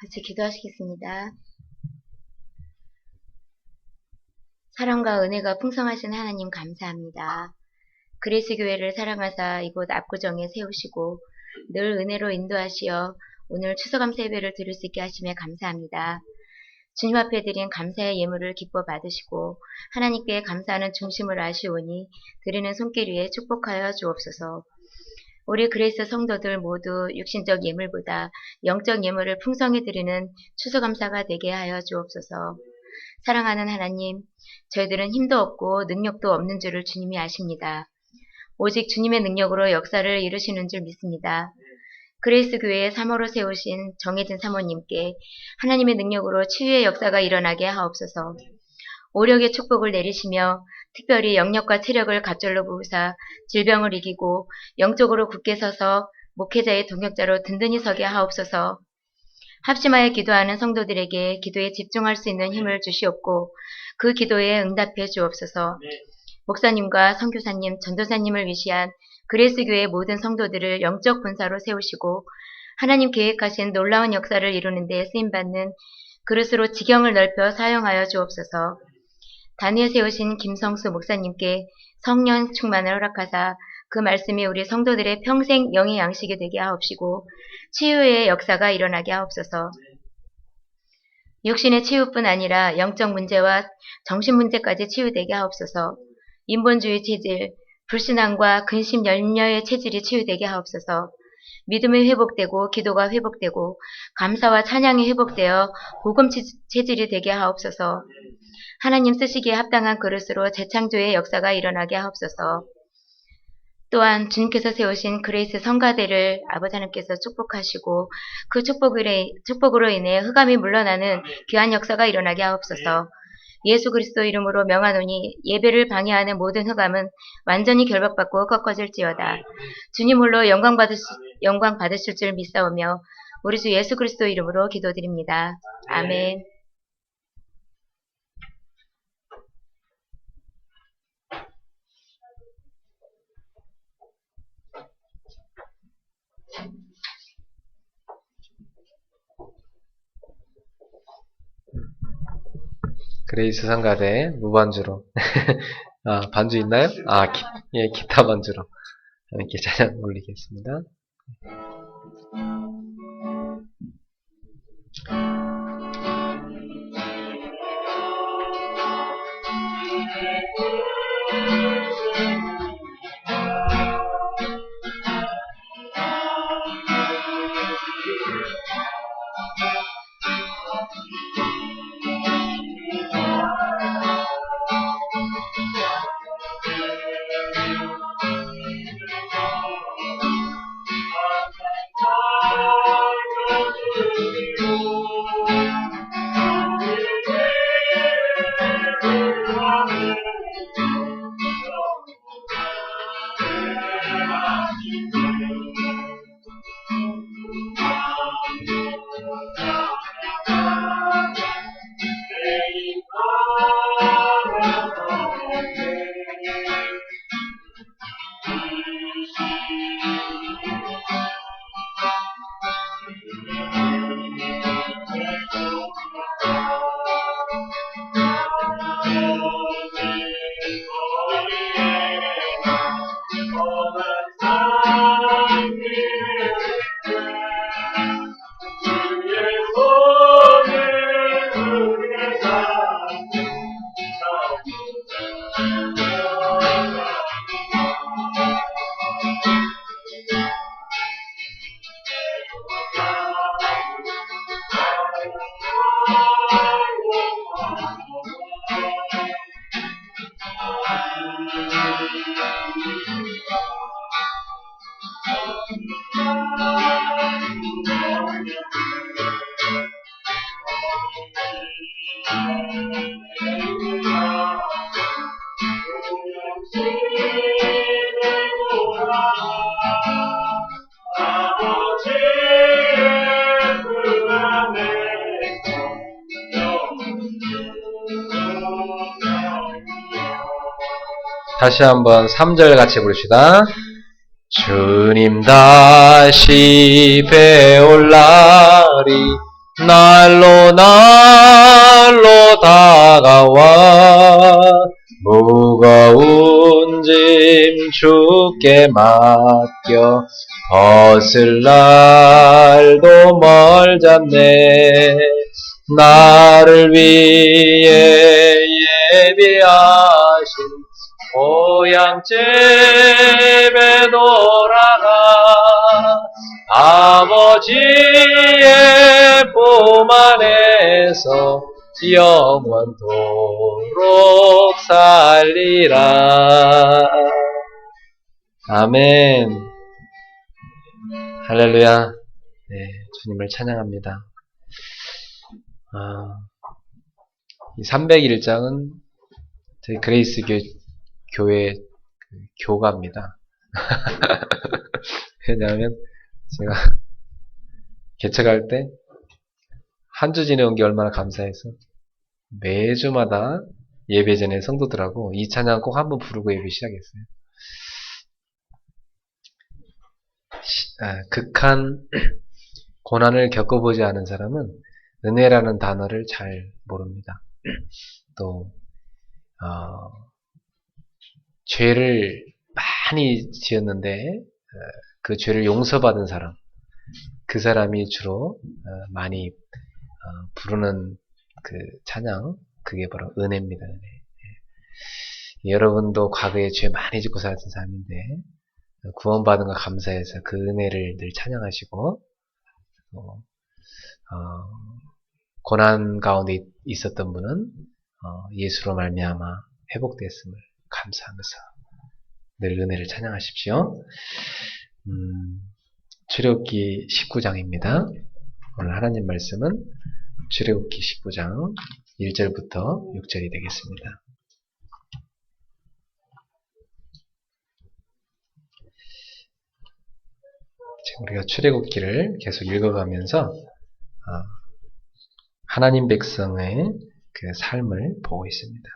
같이 기도하시겠습니다. 사랑과 은혜가 풍성하신 하나님 감사합니다. 그리스 교회를 사랑하사 이곳 압구정에 세우시고 늘 은혜로 인도하시어 오늘 추수감사 예배를 드릴 수 있게 하심에 감사합니다. 주님 앞에 드린 감사의 예물을 기뻐 받으시고 하나님께 감사하는 중심을 아시오니 드리는 손길 위에 축복하여 주옵소서. 우리 그레이스 성도들 모두 육신적 예물보다 영적 예물을 풍성히 드리는 추수감사가 되게 하여 주옵소서. 사랑하는 하나님, 저희들은 힘도 없고 능력도 없는 줄을 주님이 아십니다. 오직 주님의 능력으로 역사를 이루시는 줄 믿습니다. 그레이스 교회의 사모로 세우신 정혜진 사모님께 하나님의 능력으로 치유의 역사가 일어나게 하옵소서. 오력의 축복을 내리시며 특별히 영력과 체력을 갑절로 부으사 질병을 이기고 영적으로 굳게 서서 목회자의 동역자로 든든히 서게 하옵소서. 합심하여 기도하는 성도들에게 기도에 집중할 수 있는 힘을 주시옵고 그 기도에 응답해 주옵소서. 목사님과 선교사님, 전도사님을 위시한 그레이스 교회의 모든 성도들을 영적 본사로 세우시고 하나님 계획하신 놀라운 역사를 이루는 데 쓰임받는 그릇으로 지경을 넓혀 사용하여 주옵소서. 단위에 세우신 김성수 목사님께 성령 충만을 허락하사 그 말씀이 우리 성도들의 평생 영의 양식이 되게 하옵시고 치유의 역사가 일어나게 하옵소서. 육신의 치유뿐 아니라 영적 문제와 정신 문제까지 치유되게 하옵소서. 인본주의 체질, 불신앙과 근심 염려의 체질이 치유되게 하옵소서. 믿음이 회복되고 기도가 회복되고 감사와 찬양이 회복되어 복음 체질이 되게 하옵소서. 하나님 쓰시기에 합당한 그릇으로 재창조의 역사가 일어나게 하옵소서. 또한 주님께서 세우신 그레이스 성가대를 아버지 하나님께서 축복하시고 그 축복으로 인해 흑암이 물러나는 귀한 역사가 일어나게 하옵소서. 예수 그리스도 이름으로 명하노니 예배를 방해하는 모든 흑암은 완전히 결박받고 꺾어질지어다. 주님 홀로 영광 받으실 줄 믿사오며 우리 주 예수 그리스도 이름으로 기도드립니다. 아멘. 그레이스 성가대 무반주로 반주 있나요? 예, 기타 반주로 함께 찬양 올리겠습니다. 다시 한번 3절 같이 부릅시다. 주님 다시 배올 날이 날로 날로 다가와 무거운 짐 주께 맡겨 벗을 날도 멀잡네 나를 위해 예비하신 고향집에 돌아가 아버지의 품 안에서 영원토록 살리라. 아멘. 할렐루야. 네, 주님을 찬양합니다. 이 301장은 저희 그레이스 교회 교가입니다. 왜냐하면 제가 개척할 때 한 주 지내온 게 얼마나 감사해서 매주마다 예배 전에 성도들하고 이 찬양 꼭 한번 부르고 예배 시작했어요. 극한 고난을 겪어보지 않은 사람은 은혜라는 단어를 잘 모릅니다. 또 죄를 많이 지었는데 그 죄를 용서받은 사람, 그 사람이 주로 많이 부르는 그 찬양, 그게 바로 은혜입니다. 은혜. 여러분도 과거에 죄 많이 짓고 살았던 사람인데 구원받은 거 감사해서 그 은혜를 늘 찬양하시고 고난 가운데 있었던 분은 예수로 말미암아 회복됐음을 감사하면서 늘 은혜를 찬양하십시오. 출애굽기 19장입니다. 오늘 하나님 말씀은 출애굽기 19장 1절부터 6절이 되겠습니다. 지금 우리가 출애굽기를 계속 읽어가면서 하나님 백성의 그 삶을 보고 있습니다.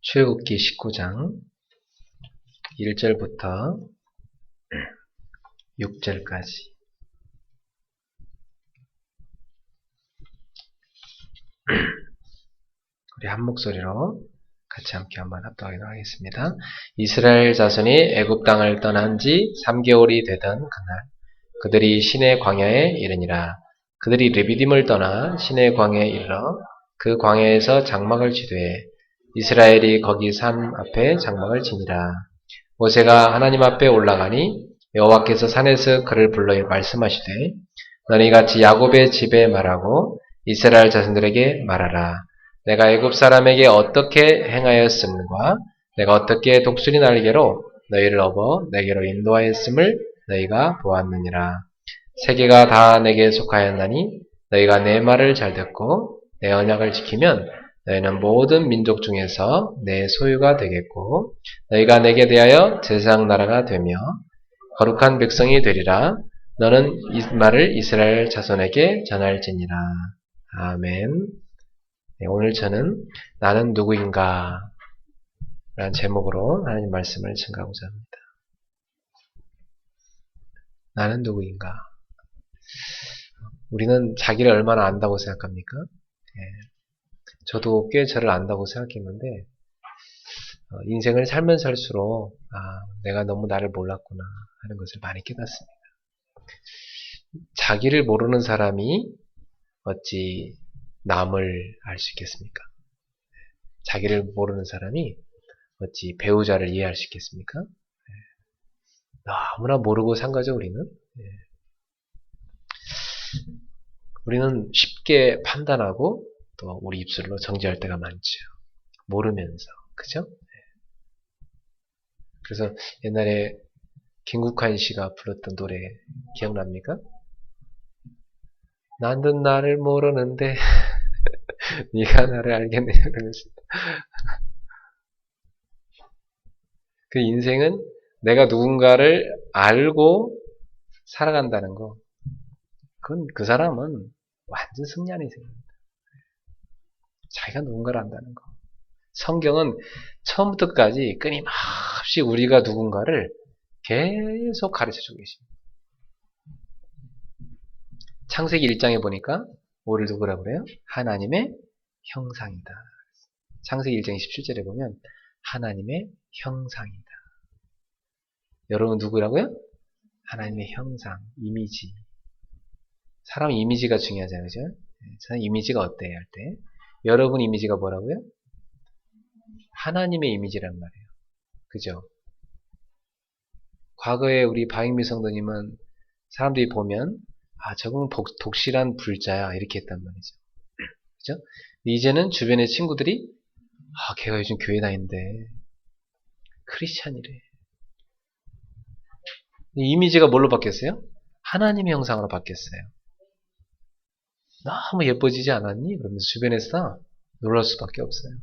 출애굽기 19장 1절부터 6절까지 우리 한 목소리로 같이 함께 한번 합독하도록 하겠습니다. 이스라엘 자손이 애굽 땅을 떠난 지 3개월이 되던 그날 그들이 시내 광야에 이르니라. 그들이 르비딤을 떠나 시내 광야에 이르러 그 광야에서 장막을 치되 이스라엘이 거기 산 앞에 장막을 치니라. 모세가 하나님 앞에 올라가니 여호와께서 산에서 그를 불러 말씀하시되 너희 같이 야곱의 집에 말하고 이스라엘 자손들에게 말하라. 내가 애굽 사람에게 어떻게 행하였음과 내가 어떻게 독수리 날개로 너희를 업어 내게로 인도하였음을 너희가 보았느니라. 세계가 다 내게 속하였나니 너희가 내 말을 잘 듣고 내 언약을 지키면 너희는 모든 민족 중에서 내 소유가 되겠고 너희가 내게 대하여 제사장 나라가 되며 거룩한 백성이 되리라. 너는 이 말을 이스라엘 자손에게 전할지니라. 아멘. 네, 오늘 저는 나는 누구인가 라는 제목으로 하나님 말씀을 증가하고자 합니다. 나는 누구인가? 우리는 자기를 얼마나 안다고 생각합니까? 저도 꽤 저를 안다고 생각했는데 인생을 살면 살수록 내가 너무 나를 몰랐구나 하는 것을 많이 깨닫습니다. 자기를 모르는 사람이 어찌 남을 알 수 있겠습니까? 자기를 모르는 사람이 어찌 배우자를 이해할 수 있겠습니까? 너무나 모르고 산 거죠, 우리는. 우리는 쉽게 판단하고 또 우리 입술로 정죄할 때가 많죠. 모르면서. 그죠? 그래서 옛날에 김국환 씨가 불렀던 노래 기억납니까? 나는 나를 모르는데 네가 나를 알겠네. 그 인생은 내가 누군가를 알고 살아간다는 거. 그건 그 사람은 완전 승리한 인생입니다. 자기가 누군가를 안다는 거. 성경은 처음부터 끝까지 끊임없이 우리가 누군가를 계속 가르쳐주고 계십니다. 창세기 1장에 보니까 뭐를 누구라고 그래요? 하나님의 형상이다. 창세기 1장 27절에 보면 하나님의 형상이다. 여러분 누구라고요? 하나님의 형상, 이미지. 사람 이미지가 중요하잖아요. 그죠? 사람 이미지가 어때요? 할 때. 여러분 이미지가 뭐라고요? 하나님의 이미지란 말이에요. 그죠? 과거에 우리 바익미 성도님은 사람들이 보면 저건 독실한 불자야 이렇게 했단 말이죠. 그죠? 이제는 주변의 친구들이 걔가 요즘 교회 다니는데 크리스찬이래. 이미지가 뭘로 바뀌었어요? 하나님의 형상으로 바뀌었어요. 너무 예뻐지지 않았니? 그러면서 주변에서 다 놀랄 수밖에 없어요.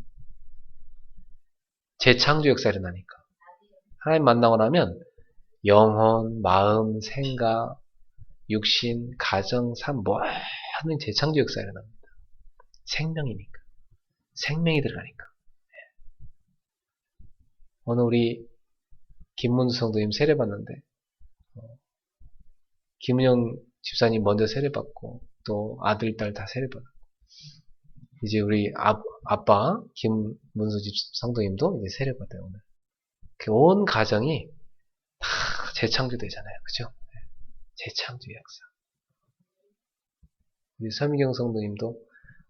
재창조 역사가 일어나니까. 하나님 만나고 나면 영혼, 마음, 생각, 육신, 가정, 삶 모든 재창조 역사가 일어납니다. 생명이니까. 생명이 들어가니까. 오늘 우리 김문수 성도님 세례받는데 김은영 집사님 먼저 세례받고 또 아들, 딸 다 세례받았고 이제 우리 아빠 김문수 성도님도 이제 세례받아요. 오늘. 온 가정이 다 재창조되잖아요. 그죠? 재창조 역사. 우리 서미경 성도님도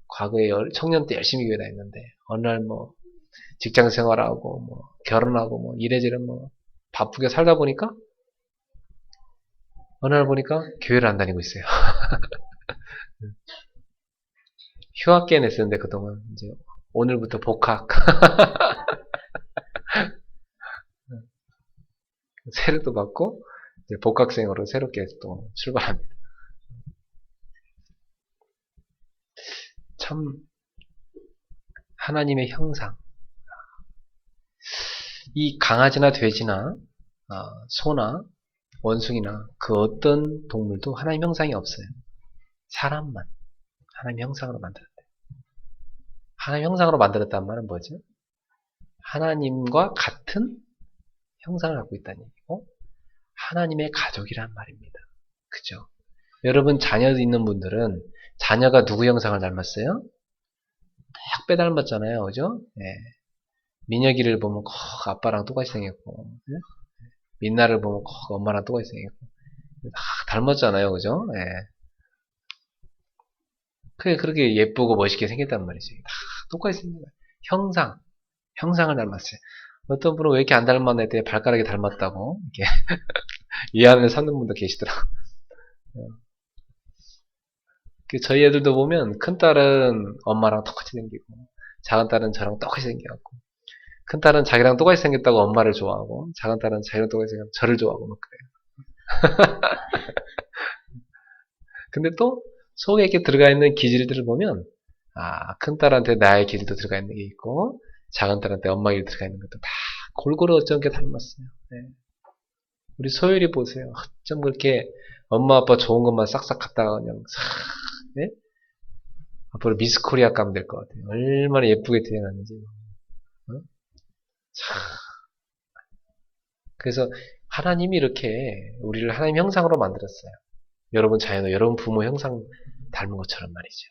과거에 청년 때 열심히 교회 다녔는데 어느 날 직장 생활하고 결혼하고 이래저래 바쁘게 살다 보니까 어느 날 보니까 교회를 안 다니고 있어요. 휴학기에 냈었는데 그동안 이제 오늘부터 복학 세례도 받고 이제 복학생으로 새롭게 또 출발합니다. 참 하나님의 형상. 이 강아지나 돼지나 소나 원숭이나 그 어떤 동물도 하나님 형상이 없어요. 사람만 하나님 형상으로 만들었대. 하나님 형상으로 만들었다는 말은 뭐죠? 하나님과 같은 형상을 갖고 있다는 얘기고 하나님의 가족이란 말입니다. 그죠? 여러분 자녀 있는 분들은 자녀가 누구 형상을 닮았어요? 딱 빼닮았잖아요. 그죠? 네. 민혁이를 보면 아빠랑 똑같이 생겼고 네? 민나를 보면 엄마랑 똑같이 생겼고 다 닮았잖아요. 그죠? 네. 그렇게 예쁘고 멋있게 생겼단 말이죠. 다 똑같이 생긴 거예요. 형상을 닮았어요. 어떤 분은 왜 이렇게 안 닮았나 했더니 발가락이 닮았다고 이렇게 이해안을 삼는 분도 계시더라고요. 저희 애들도 보면 큰딸은 엄마랑 똑같이 생기고 작은딸은 저랑 똑같이 생겨갖고 큰딸은 자기랑 똑같이 생겼다고 엄마를 좋아하고 작은딸은 자기랑 똑같이 생겼다고 저를 좋아하고 막 그래요. 근데 또 속에 이렇게 들어가 있는 기질들을 보면 큰딸한테 나의 기질도 들어가 있는 게 있고 작은딸한테 엄마의 기질이 들어가 있는 것도 다 골고루 어쩜 게 닮았어요. 네. 우리 소율이 보세요. 어쩜 그렇게 엄마 아빠 좋은 것만 싹싹 갖다가 그냥 네? 앞으로 미스 코리아 가면 될 것 같아요. 얼마나 예쁘게 태어났는지. 어? 그래서 하나님이 이렇게 우리를 하나님 형상으로 만들었어요. 여러분 자녀도 여러분 부모 형상 닮은 것처럼 말이죠.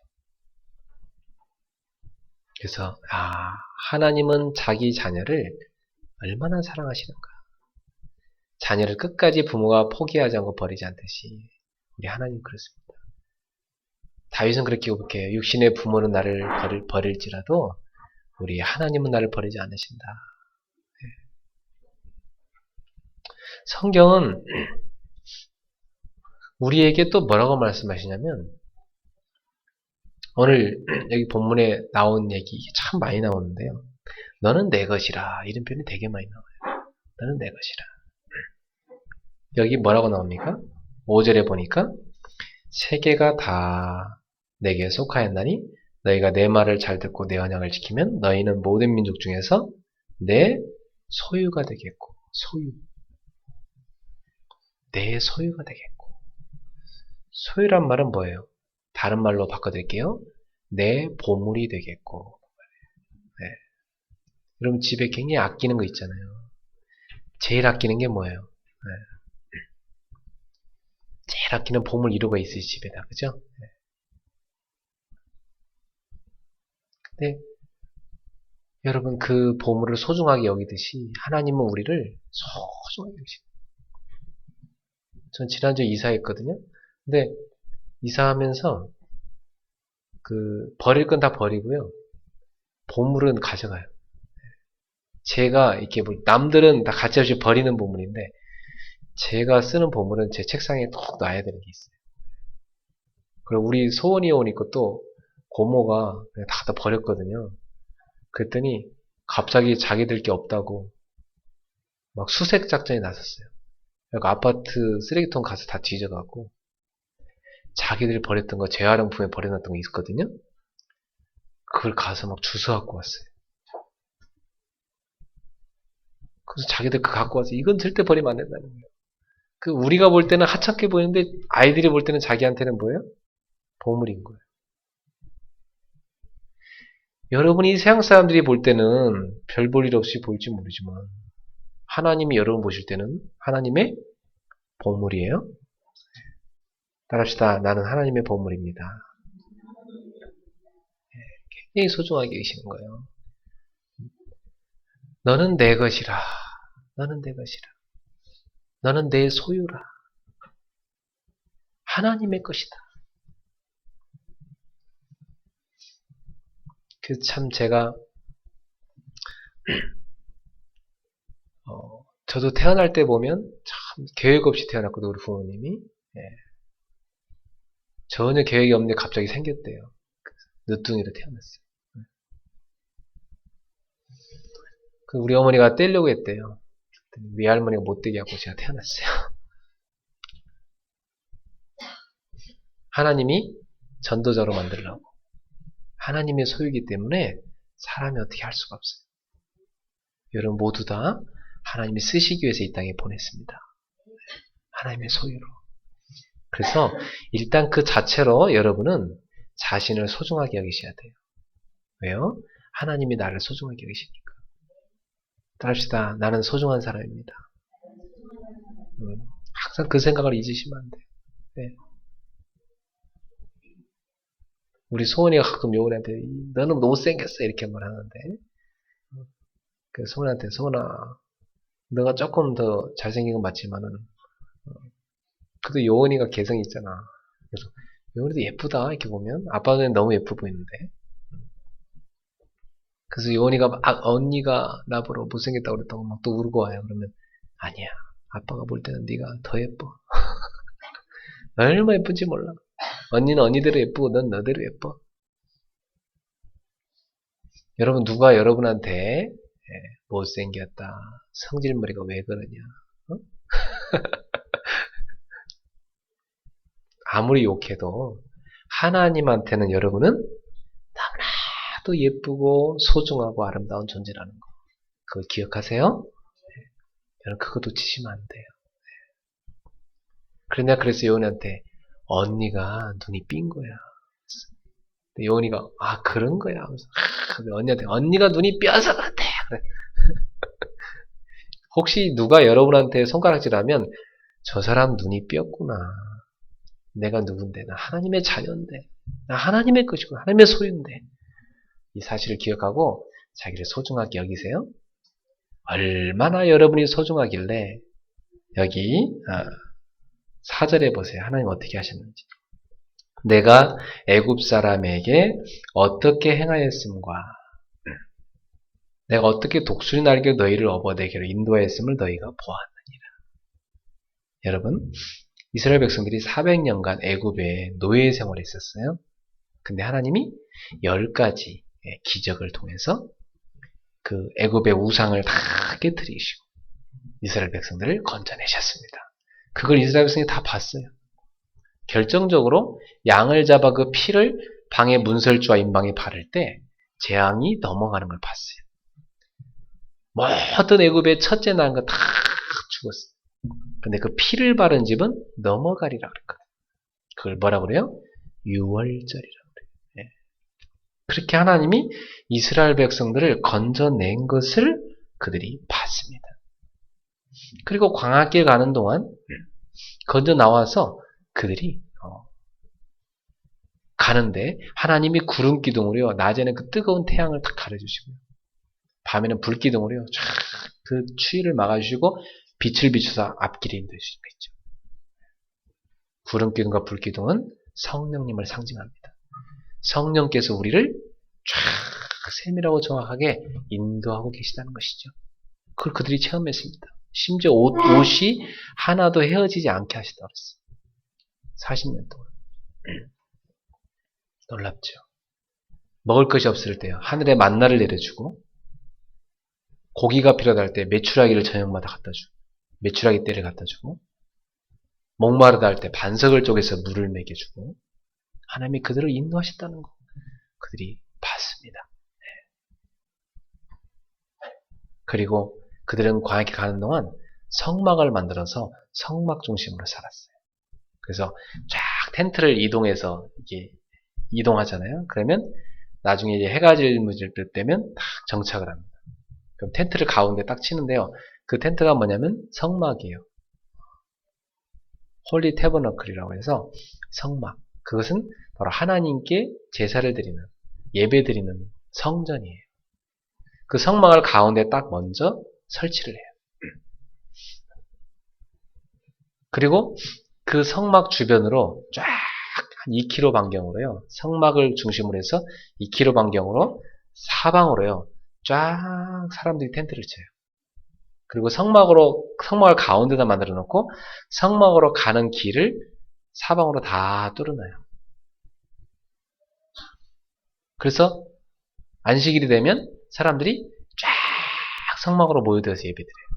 그래서 하나님은 자기 자녀를 얼마나 사랑하시는가. 자녀를 끝까지 부모가 포기하지 않고 버리지 않듯이 우리 하나님 그렇습니다. 다윗은 그렇게 고백해요. 육신의 부모는 나를 버릴지라도 우리 하나님은 나를 버리지 않으신다. 성경은 우리에게 또 뭐라고 말씀하시냐면 오늘 여기 본문에 나온 얘기 참 많이 나오는데요. 너는 내 것이라 이런 표현이 되게 많이 나와요. 너는 내 것이라. 여기 뭐라고 나옵니까? 5절에 보니까 세계가 다 내게 속하였나니 너희가 내 말을 잘 듣고 내 언약을 지키면 너희는 모든 민족 중에서 내 소유가 되겠고 내 소유가 되겠고 소유란 말은 뭐예요? 다른 말로 바꿔드릴게요. 내 보물이 되겠고 네. 여러분 집에 굉장히 아끼는 거 있잖아요. 제일 아끼는 게 뭐예요? 네. 제일 아끼는 보물 1호가 있어요, 집에다. 그죠? 근데 여러분 그 보물을 소중하게 여기듯이 하나님은 우리를 소중하게 여기십니다. 전 지난주에 이사했거든요. 근데 이사하면서 버릴 건 다 버리고요. 보물은 가져가요. 제가 이렇게 남들은 다 가짜없이 버리는 보물인데 제가 쓰는 보물은 제 책상에 꼭 놔야 되는 게 있어요. 그리고 우리 소원이 오니 것도 고모가 그냥 다 버렸거든요. 그랬더니 갑자기 자기들 게 없다고 막 수색 작전에 나섰어요. 그러니까 아파트 쓰레기통 가서 다 뒤져갖고 자기들이 버렸던 거 재활용품에 버려놨던 거 있었거든요. 그걸 가서 막 주워갖고 왔어요. 그래서 자기들 그거 갖고 와서 이건 절대 버리면 안 된다는 거예요. 우리가 볼 때는 하찮게 보이는데 아이들이 볼 때는 자기한테는 뭐예요? 보물인 거예요. 여러분이 세상 사람들이 볼 때는 별 볼 일 없이 보일지 모르지만 하나님이 여러분 보실 때는 하나님의 보물이에요. 따라합시다. 나는 하나님의 보물입니다. 굉장히 소중하게 여기시는 거예요. 너는 내 것이라. 너는 내 것이라. 너는 내 소유라. 하나님의 것이다. 그래서 참 제가 저도 태어날 때 보면 참 계획 없이 태어났거든요. 우리 부모님이. 전혀 계획이 없는데 갑자기 생겼대요. 늦둥이로 태어났어요. 우리 어머니가 떼려고 했대요. 우리 할머니가 못되게 하고 제가 태어났어요. 하나님이 전도자로 만들려고. 하나님의 소유이기 때문에 사람이 어떻게 할 수가 없어요. 여러분 모두 다 하나님이 쓰시기 위해서 이 땅에 보냈습니다. 하나님의 소유로. 그래서 일단 그 자체로 여러분은 자신을 소중하게 여기셔야 돼요. 왜요? 하나님이 나를 소중하게 여기시니까. 따라합시다. 나는 소중한 사람입니다. 항상 그 생각을 잊으시면 안 돼요. 네. 우리 소원이가 가끔 요원한테 너는 못생겼어 이렇게 말하는데 그 소원한테 소원아 너가 조금 더 잘생긴 건 맞지만은 그래도 요원이가 개성이 있잖아. 그래서 요원이도 예쁘다 이렇게 보면 아빠 눈에 너무 예뻐 보이는데 그래서 요원이가 언니가 나보러 못생겼다고 그랬다고 막 또 울고 와요. 그러면 아니야 아빠가 볼 때는 네가 더 예뻐. 얼마나 예쁜지 몰라. 언니는 언니대로 예쁘고 넌 너대로 예뻐. 여러분 누가 여러분한테 못생겼다 성질머리가 왜 그러냐 어? 아무리 욕해도 하나님한테는 여러분은 너무나도 예쁘고 소중하고 아름다운 존재라는 거 그걸 기억하세요? 여러분 그거 놓치시면 안 돼요. 그래서 요원한테 언니가 눈이 삔 거야. 요원이가 그런 거야. 언니한테 언니가 눈이 삐어서 그렇대. 혹시 누가 여러분한테 손가락질하면 저 사람 눈이 삐었구나. 내가 누군데 나 하나님의 자녀인데 나 하나님의 것이고 하나님의 소유인데 이 사실을 기억하고 자기를 소중하게 여기세요. 얼마나 여러분이 소중하길래 여기 4절에 보세요. 하나님 어떻게 하셨는지. 내가 애굽 사람에게 어떻게 행하였음과 내가 어떻게 독수리 날개로 너희를 업어내게로 인도하였음을 너희가 보았느니라. 여러분 이스라엘 백성들이 400년간 애굽에 노예 생활에 있었어요. 근데 하나님이 10가지 기적을 통해서 그 애굽의 우상을 다 깨뜨리시고 이스라엘 백성들을 건져내셨습니다. 그걸 이스라엘 백성이 다 봤어요. 결정적으로 양을 잡아 그 피를 방의 문설주와 인방에 바를 때 재앙이 넘어가는 걸 봤어요. 모든 애굽의 첫째 난 거 다 죽었어요. 근데 그 피를 바른 집은 넘어가리라 그랬거든요. 그걸 뭐라 그래요? 유월절이라고 그래요. 네. 그렇게 하나님이 이스라엘 백성들을 건져낸 것을 그들이 봤습니다. 그리고 광야길 가는 동안 건져 나와서 그들이 가는데 하나님이 구름 기둥으로요. 낮에는 그 뜨거운 태양을 딱 가려주시고요. 밤에는 불 기둥으로요. 쫙 그 추위를 막아주시고 빛을 비춰서 앞길에 인도해 주시는 거 있죠. 구름 기둥과 불 기둥은 성령님을 상징합니다. 성령께서 우리를 쫙 세밀하고 정확하게 인도하고 계시다는 것이죠. 그걸 그들이 체험했습니다. 심지어 옷이 하나도 헤어지지 않게 하시다 그랬어요. 40년 동안. 놀랍죠. 먹을 것이 없을 때요. 하늘에 만나를 내려주고 고기가 필요할 때 메추라기를 저녁마다 갖다 주고 메추라기 떼를 갖다 주고 목마르다 할 때 반석을 쪼개서 물을 먹여주고 하나님이 그들을 인도하셨다는 거 그들이 봤습니다. 그리고 그들은 광야에 가는 동안 성막을 만들어서 성막 중심으로 살았어요. 그래서 쫙 텐트를 이동해서 이게 이동하잖아요. 그러면 나중에 이제 해가 질무질 때면 딱 정착을 합니다. 그럼 텐트를 가운데 딱 치는데요. 그 텐트가 뭐냐면 성막이에요. 홀리 태버너클이라고 해서 성막. 그것은 바로 하나님께 제사를 드리는 예배 드리는 성전이에요. 그 성막을 가운데 딱 먼저 설치를 해요. 그리고 그 성막 주변으로 쫙 한 2km 반경으로요. 성막을 중심으로 해서 2km 반경으로 사방으로요. 쫙 사람들이 텐트를 쳐요. 그리고 성막을 가운데다 만들어 놓고 성막으로 가는 길을 사방으로 다 뚫어놔요. 그래서 안식일이 되면 사람들이 쫙 성막으로 모여들어서 예배드려요.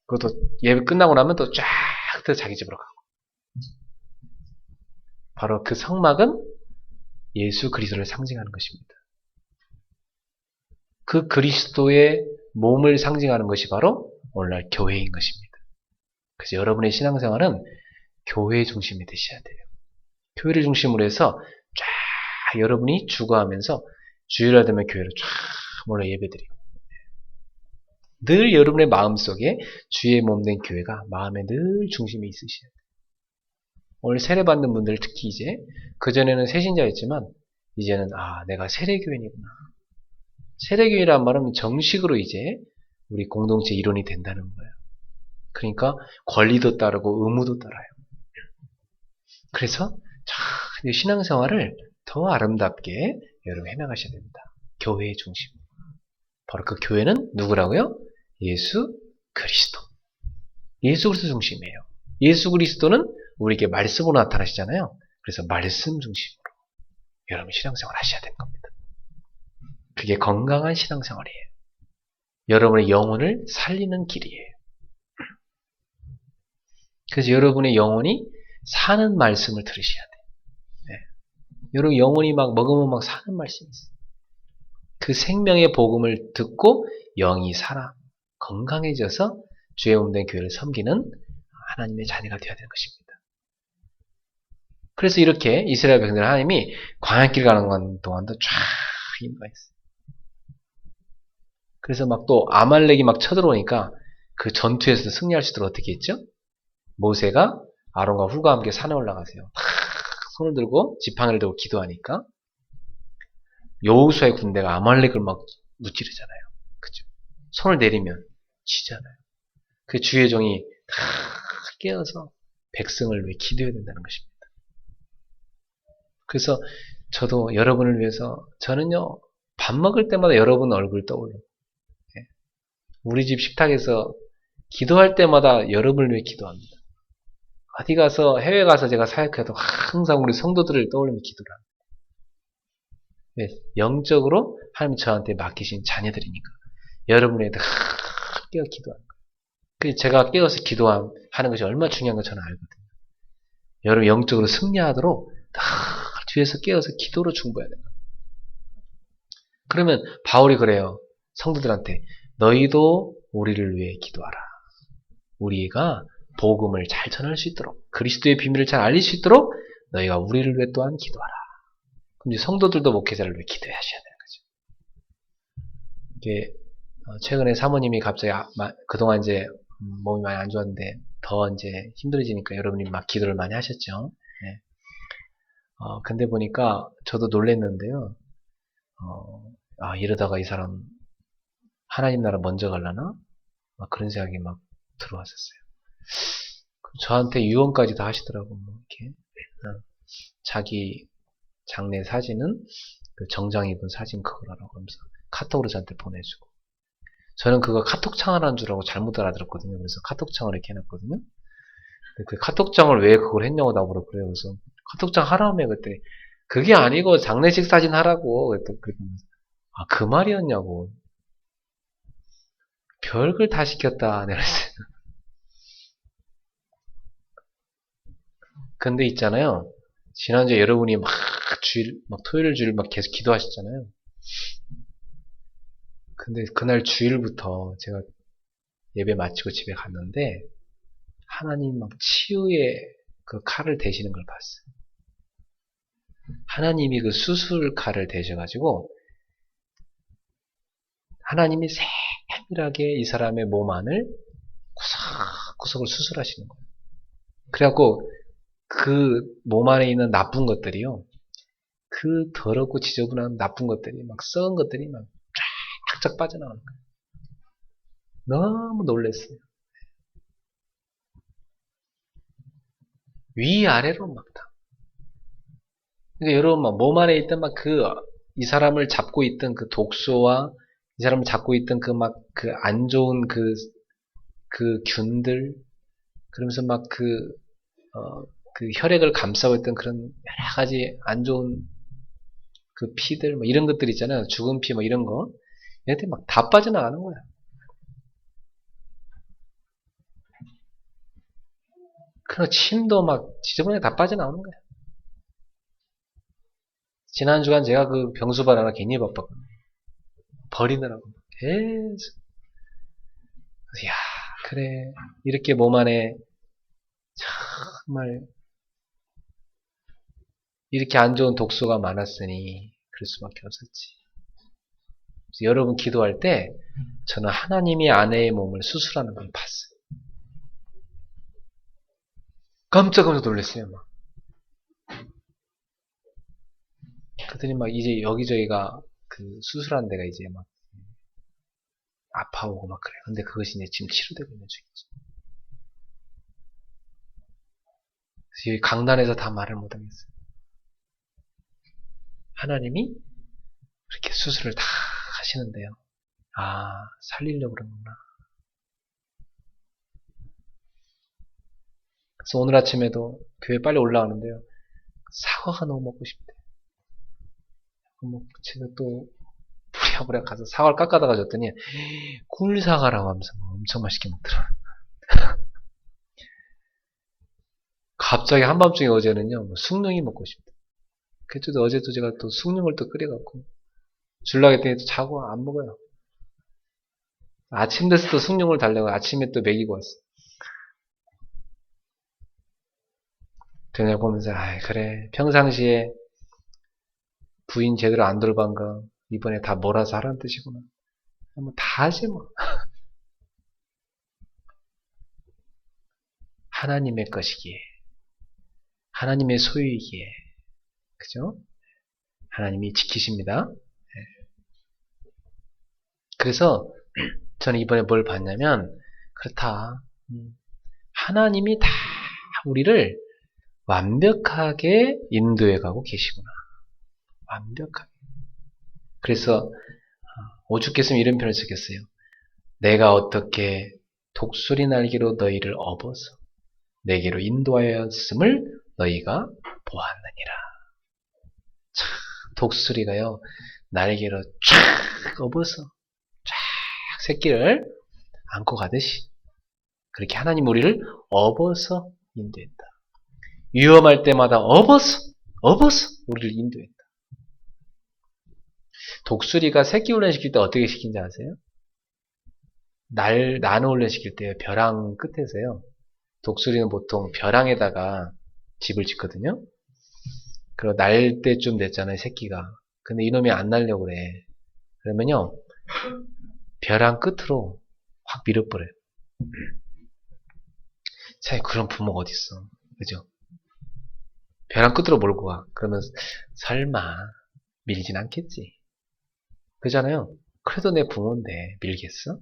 그것도 예배 끝나고 나면 또 쫙 자기 집으로 가고. 바로 그 성막은 예수 그리스도를 상징하는 것입니다. 그 그리스도의 몸을 상징하는 것이 바로 오늘날 교회인 것입니다. 그래서 여러분의 신앙생활은 교회 중심이 되셔야 돼요. 교회를 중심으로 해서 쫙 여러분이 주거하면서 주일날 되면 교회로 쫙 몰려 예배드리고 늘 여러분의 마음속에 주의 몸된 교회가 마음에 늘 중심에 있으셔야 돼요. 오늘 세례받는 분들 특히 이제 그전에는 세신자였지만 이제는 내가 세례교인이구나. 세례교인이란 말은 정식으로 이제 우리 공동체 일원이 된다는 거예요. 그러니까 권리도 따르고 의무도 따라요. 그래서 신앙생활을 더 아름답게 여러분 해나가셔야 됩니다. 교회의 중심. 바로 그 교회는 누구라고요? 예수 그리스도. 예수 그리스도 중심이에요. 예수 그리스도는 우리에게 말씀으로 나타나시잖아요. 그래서 말씀 중심으로 여러분 신앙생활 하셔야 되는 겁니다. 그게 건강한 신앙생활이에요. 여러분의 영혼을 살리는 길이에요. 그래서 여러분의 영혼이 사는 말씀을 들으셔야 돼요. 네. 여러분 영혼이 막 먹으면 막 사는 말씀이 있어요. 그 생명의 복음을 듣고 영이 살아 건강해져서 주의 몸된 교회를 섬기는 하나님의 자녀가 되어야 되는 것입니다. 그래서 이렇게 이스라엘 백성들 하나님이 광야길 가는 동안도 쫙 인도했어요. 그래서 막 또 아말렉이 막 쳐들어오니까 그 전투에서도 승리할 수 있도록 어떻게 했죠? 모세가 아론과 훌과 함께 산에 올라가세요. 탁 손을 들고 지팡이를 들고 기도하니까 여호수아의 군대가 아말렉을 막 무찌르잖아요. 그죠? 손을 내리면 지잖아요. 그 주의 종이 다 깨어서 백성을 위해 기도해야 된다는 것입니다. 그래서 저도 여러분을 위해서 저는요 밥 먹을 때마다 여러분 얼굴 떠올려요. 우리 집 식탁에서 기도할 때마다 여러분을 위해 기도합니다. 어디 가서 해외 가서 제가 사역해도 항상 우리 성도들을 떠올리며 기도를 합니다. 네, 영적으로 하나님 저한테 맡기신 자녀들이니까 여러분에 대해 깨어 기도하는 거예요. 그래서 제가 깨어서 기도하는 것이 얼마나 중요한 거 저는 알거든요. 여러분 영적으로 승리하도록 뒤에서 깨어서 기도로 중보해야 된다. 그러면 바울이 그래요. 성도들한테 너희도 우리를 위해 기도하라. 우리가 복음을 잘 전할 수 있도록 그리스도의 비밀을 잘 알릴 수 있도록 너희가 우리를 위해 또한 기도하라. 그럼 이제 성도들도 목회자를 위해 기도하셔야 되는 거죠. 이게 최근에 사모님이 갑자기 그동안 이제 몸이 많이 안 좋았는데 더 이제 힘들어지니까 여러분이 막 기도를 많이 하셨죠. 네. 근데 보니까 저도 놀랬는데요. 이러다가 이 사람 하나님 나라 먼저 갈라나? 막 그런 생각이 막 들어왔었어요. 저한테 유언까지 다 하시더라고. 뭐 이렇게 자기 장례 사진은 그 정장 입은 사진 그거라고 하면서 카톡으로 저한테 보내주고, 저는 그거 카톡창을 한 줄 알고 잘못 알아들었거든요. 그래서 카톡창을 이렇게 해놨거든요. 그 카톡장을 왜 그걸 했냐고 나보고 그래요. 그래서 카톡장 하라며 그때 그게 아니고 장례식 사진 하라고 그랬더니 그 말이었냐고. 별걸 다 시켰다 내가 그랬어요. 근데 있잖아요. 지난주에 여러분이 막 토요일 주일 막 계속 기도하셨잖아요. 근데 그날 주일부터 제가 예배 마치고 집에 갔는데 하나님 막 치유의 그 칼을 대시는 걸 봤어요. 하나님이 그 수술 칼을 대셔가지고 하나님이 세밀하게 이 사람의 몸 안을 구석구석을 수술하시는 거예요. 그래갖고 그 몸 안에 있는 나쁜 것들이요, 그 더럽고 지저분한 나쁜 것들이 막 썩은 것들이 막 쫙쫙 빠져나오는 거예요. 너무 놀랐어요. 위아래로 막 다. 그러니까 여러분 막 몸 안에 있던 막 이 사람을 잡고 있던 그 독소와 이 사람을 잡고 있던 그 막 그 안 좋은 그 균들, 그러면서 막 그 혈액을 감싸고 있던 그런 여러 가지 안 좋은 그 피들, 뭐 이런 것들 있잖아요. 죽은 피, 뭐 이런 거. 얘한테 막 다 빠져나가는 거야. 그리고 침도 막 지저분하게 다 빠져나오는 거야. 지난 주간 제가 그 병수발 하나 괜히 바빴거든요. 버리느라고. 계속. 그래서, 야, 그래. 이렇게 몸 안에 정말 이렇게 안 좋은 독소가 많았으니 그럴 수밖에 없었지. 그래서 여러분 기도할 때 저는 하나님이 아내의 몸을 수술하는 걸 봤어요. 깜짝 놀랐어요. 막. 그랬더니 막 이제 여기저기가 그 수술한 데가 이제 막 아파오고 막 그래요. 근데 그것이 이제 지금 치료되고 있는 중이지. 그래서 여기 강단에서 다 말을 못하겠어요. 하나님이 이렇게 수술을 다 하시는데요. 살리려고 그러는구나. 그래서 오늘 아침에도 교회 빨리 올라가는데요. 사과가 너무 먹고 싶대. 뭐 제가 또 부랴부랴 가서 사과를 깎아다가 줬더니 꿀사과라고 하면서 엄청 맛있게 먹더라. 갑자기 한밤중에 어제는요, 숭늉이 먹고 싶대. 그래도 어제도 제가 또 숭늉을 또 끓여갖고 줄라고 했더니 자고 안 먹어요. 아침 돼서 또 숭늉을 달라고 아침에 또 먹이고 왔어. 그냥 보면서 그래, 평상시에 부인 제대로 안 돌반 거 이번에 다 몰아서 하라는 뜻이구나. 뭐 다 하지 뭐. 하나님의 것이기에, 하나님의 소유이기에, 그죠? 하나님이 지키십니다. 그래서 저는 이번에 뭘 봤냐면, 그렇다. 하나님이 다 우리를 완벽하게 인도해 가고 계시구나. 완벽하게. 그래서 오죽했으면 이런 표현을 쓰겠어요. 내가 어떻게 독수리 날개로 너희를 업어서 내게로 인도하였음을 너희가 보았느니라. 참, 독수리가요, 날개로 쫙 업어서 쫙 새끼를 안고 가듯이 그렇게 하나님 우리를 업어서 인도했다. 위험할 때마다 업어서 우리를 인도했다. 독수리가 새끼 훈련시킬 때 어떻게 시킨지 아세요? 나는 훈련시킬 때 벼랑 끝에서요. 독수리는 보통 벼랑에다가 집을 짓거든요. 그리고 날 때쯤 됐잖아요, 새끼가. 근데 이놈이 안 날려고 그래. 그러면요, 벼랑 끝으로 확 밀어버려요. 세상에 그런 부모가 어딨어. 그죠? 벼랑 끝으로 몰고 가. 그러면 설마 밀진 않겠지. 그잖아요. 그래도 내 부모인데 밀겠어?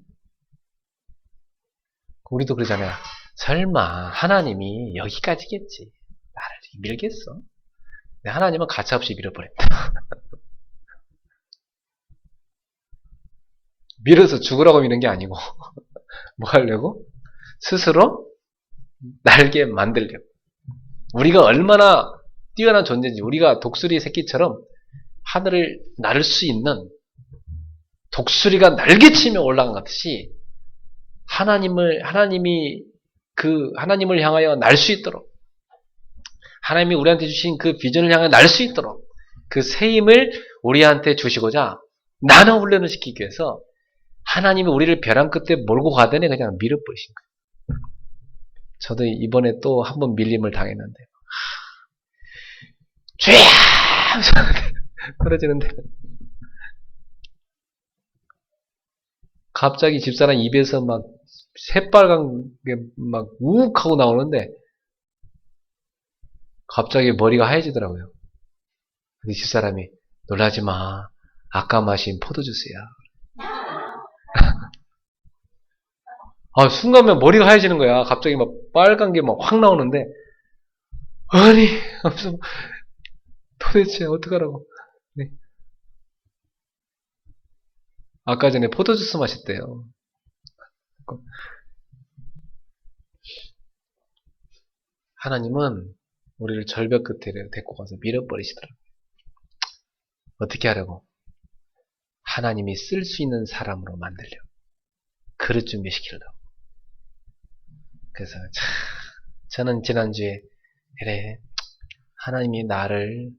우리도 그러잖아요. 설마 하나님이 여기까지겠지. 나를 밀겠어? 근데 하나님은 가차없이 밀어버린다. 밀어서 죽으라고 미는 게 아니고 뭐 하려고? 스스로 날게 만들려고. 우리가 얼마나 뛰어난 존재인지, 우리가 독수리 새끼처럼 하늘을 날 수 있는, 독수리가 날개치며 올라간 것 같이 하나님을 향하여 날 수 있도록, 하나님이 우리한테 주신 그 비전을 향해 날 수 있도록 그 새 힘을 우리한테 주시고자 나눠 훈련을 시키기 위해서 하나님이 우리를 벼랑 끝에 몰고 가더니 그냥 밀어버리신 거예요. 저도 이번에 또 한 번 밀림을 당했는데 죄야! 떨어지는데 갑자기 집사람 입에서 막 새빨간 게 막 우욱하고 나오는데 갑자기 머리가 하얘지더라고요. 근데 집사람이 놀라지 마. 아까 마신 포도주스야. 순간에 머리가 하얘지는 거야. 갑자기 막 빨간 게 막 확 나오는데 아니 도대체 어떡하라고. 네. 아까 전에 포도주스 마셨대요. 하나님은 우리를 절벽 끝에 데리고 가서 밀어버리시더라고요. 어떻게 하려고? 하나님이 쓸 수 있는 사람으로 만들려고. 그릇 준비시키려고. 그래서 저는 지난주에 그래 하나님이 나를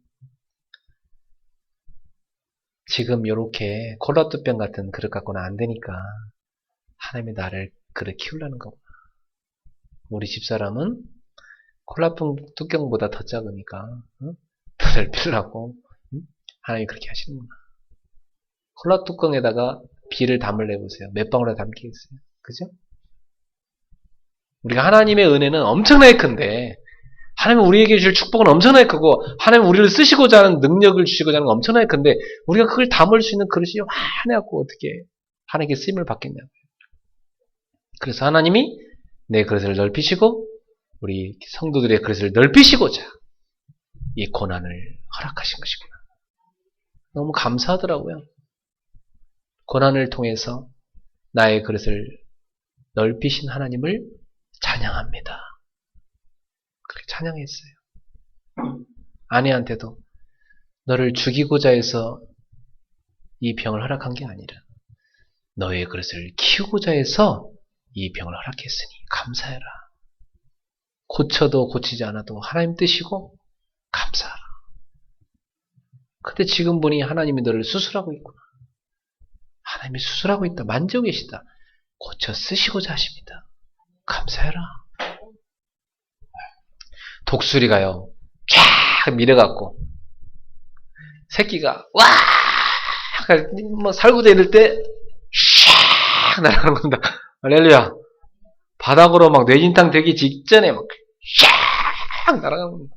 지금 요렇게 콜라뚜병 같은 그릇 갖고는 안 되니까 하나님이 나를 그릇 키우려는 거구나. 우리 집사람은 콜라뚜껑보다 더 작으니까 더 넓히려고 하나님이 그렇게 하시는구나. 콜라뚜껑에다가 비를 담을래 보세요. 몇 방울에 담기겠어요? 그죠? 우리가 하나님의 은혜는 엄청나게 큰데 하나님은 우리에게 주실 축복은 엄청나게 크고 하나님은 우리를 쓰시고자 하는 능력을 주시고자 하는 건 엄청나게 큰데 우리가 그걸 담을 수 있는 그릇이 많아갖고 어떻게 하나님께 쓰임을 받겠냐고요. 그래서 하나님이 내 그릇을 넓히시고 우리 성도들의 그릇을 넓히시고자 이 고난을 허락하신 것이구나. 너무 감사하더라고요. 고난을 통해서 나의 그릇을 넓히신 하나님을 찬양합니다. 그렇게 찬양했어요. 아내한테도 너를 죽이고자 해서 이 병을 허락한 게 아니라 너의 그릇을 키우고자 해서 이 병을 허락했으니 감사해라. 고쳐도 고치지 않아도 하나님 뜻이고 감사하라. 근데 지금 보니 하나님이 너를 수술하고 있구나. 하나님이 수술하고 있다. 만지고 계시다. 고쳐 쓰시고자 하십니다. 감사해라. 독수리가요. 쫙 밀어갖고 새끼가 와! 뭐 살구자 이럴 때 샥 날아가는 겁니다. 할렐루야. 바닥으로 막 뇌진탕 되기 직전에 막 샥 날아가는 겁니다.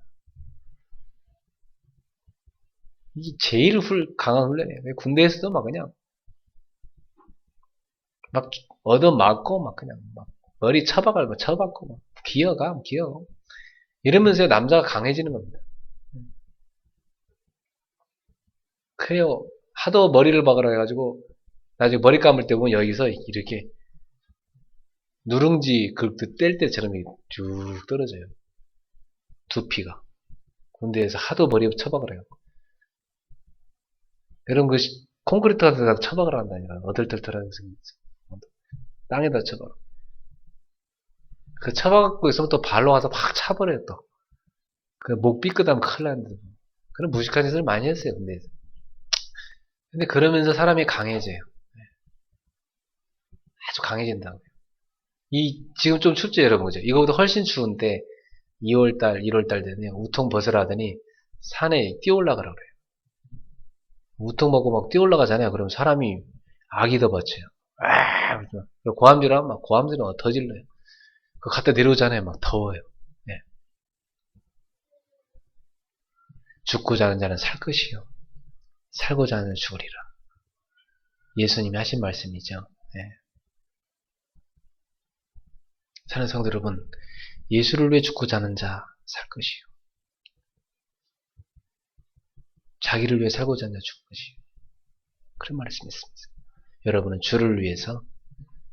이게 제일 강한 훈련이에요. 군대에서도 막 그냥 막 얻어맞고 막 그냥 막 머리 쳐박고 막 기어가. 이러면서 남자가 강해지는 겁니다. 그래요. 하도 머리를 박으라 해가지고 나중에 머리 감을 때 보면 여기서 이렇게 누룽지 긁듯 뗄 때처럼 쭉 떨어져요. 두피가. 군대에서 하도 머리에 쳐박을 해요. 여러분 그 콘크리트 같은 데다 쳐박을 한다니까. 어들떨떨하게 땅에다 쳐박아. 그 쳐박고 있으면 또 발로 가서 막 차버려요 또. 그 목 삐끗하면 큰일 나는데. 그런 무식한 짓을 많이 했어요 군대에서. 근데 그러면서 사람이 강해져요. 아주 강해진다고요. 지금 좀 춥죠 여러분 그죠? 이거보다 훨씬 추운데 2월달 1월달 되면 우통 벗으라 하더니 산에 뛰어올라가라 그래요. 우통 먹고 막 뛰어올라가잖아요. 그럼 사람이 악이 더 버텨요. 고함질 하면 막 고함질은 터질러요. 그거 갖다 내려오잖아요. 막 더워요. 네. 죽고자 하는 자는 살 것이요. 살고자 하는 자는 죽으리라. 예수님이 하신 말씀이죠. 네. 사는 성도 여러분, 예수를 위해 죽고자 하는 자 살 것이요. 자기를 위해 살고자 하는 자 죽을 것이요. 그런 말씀이었습니다. 여러분은 주를 위해서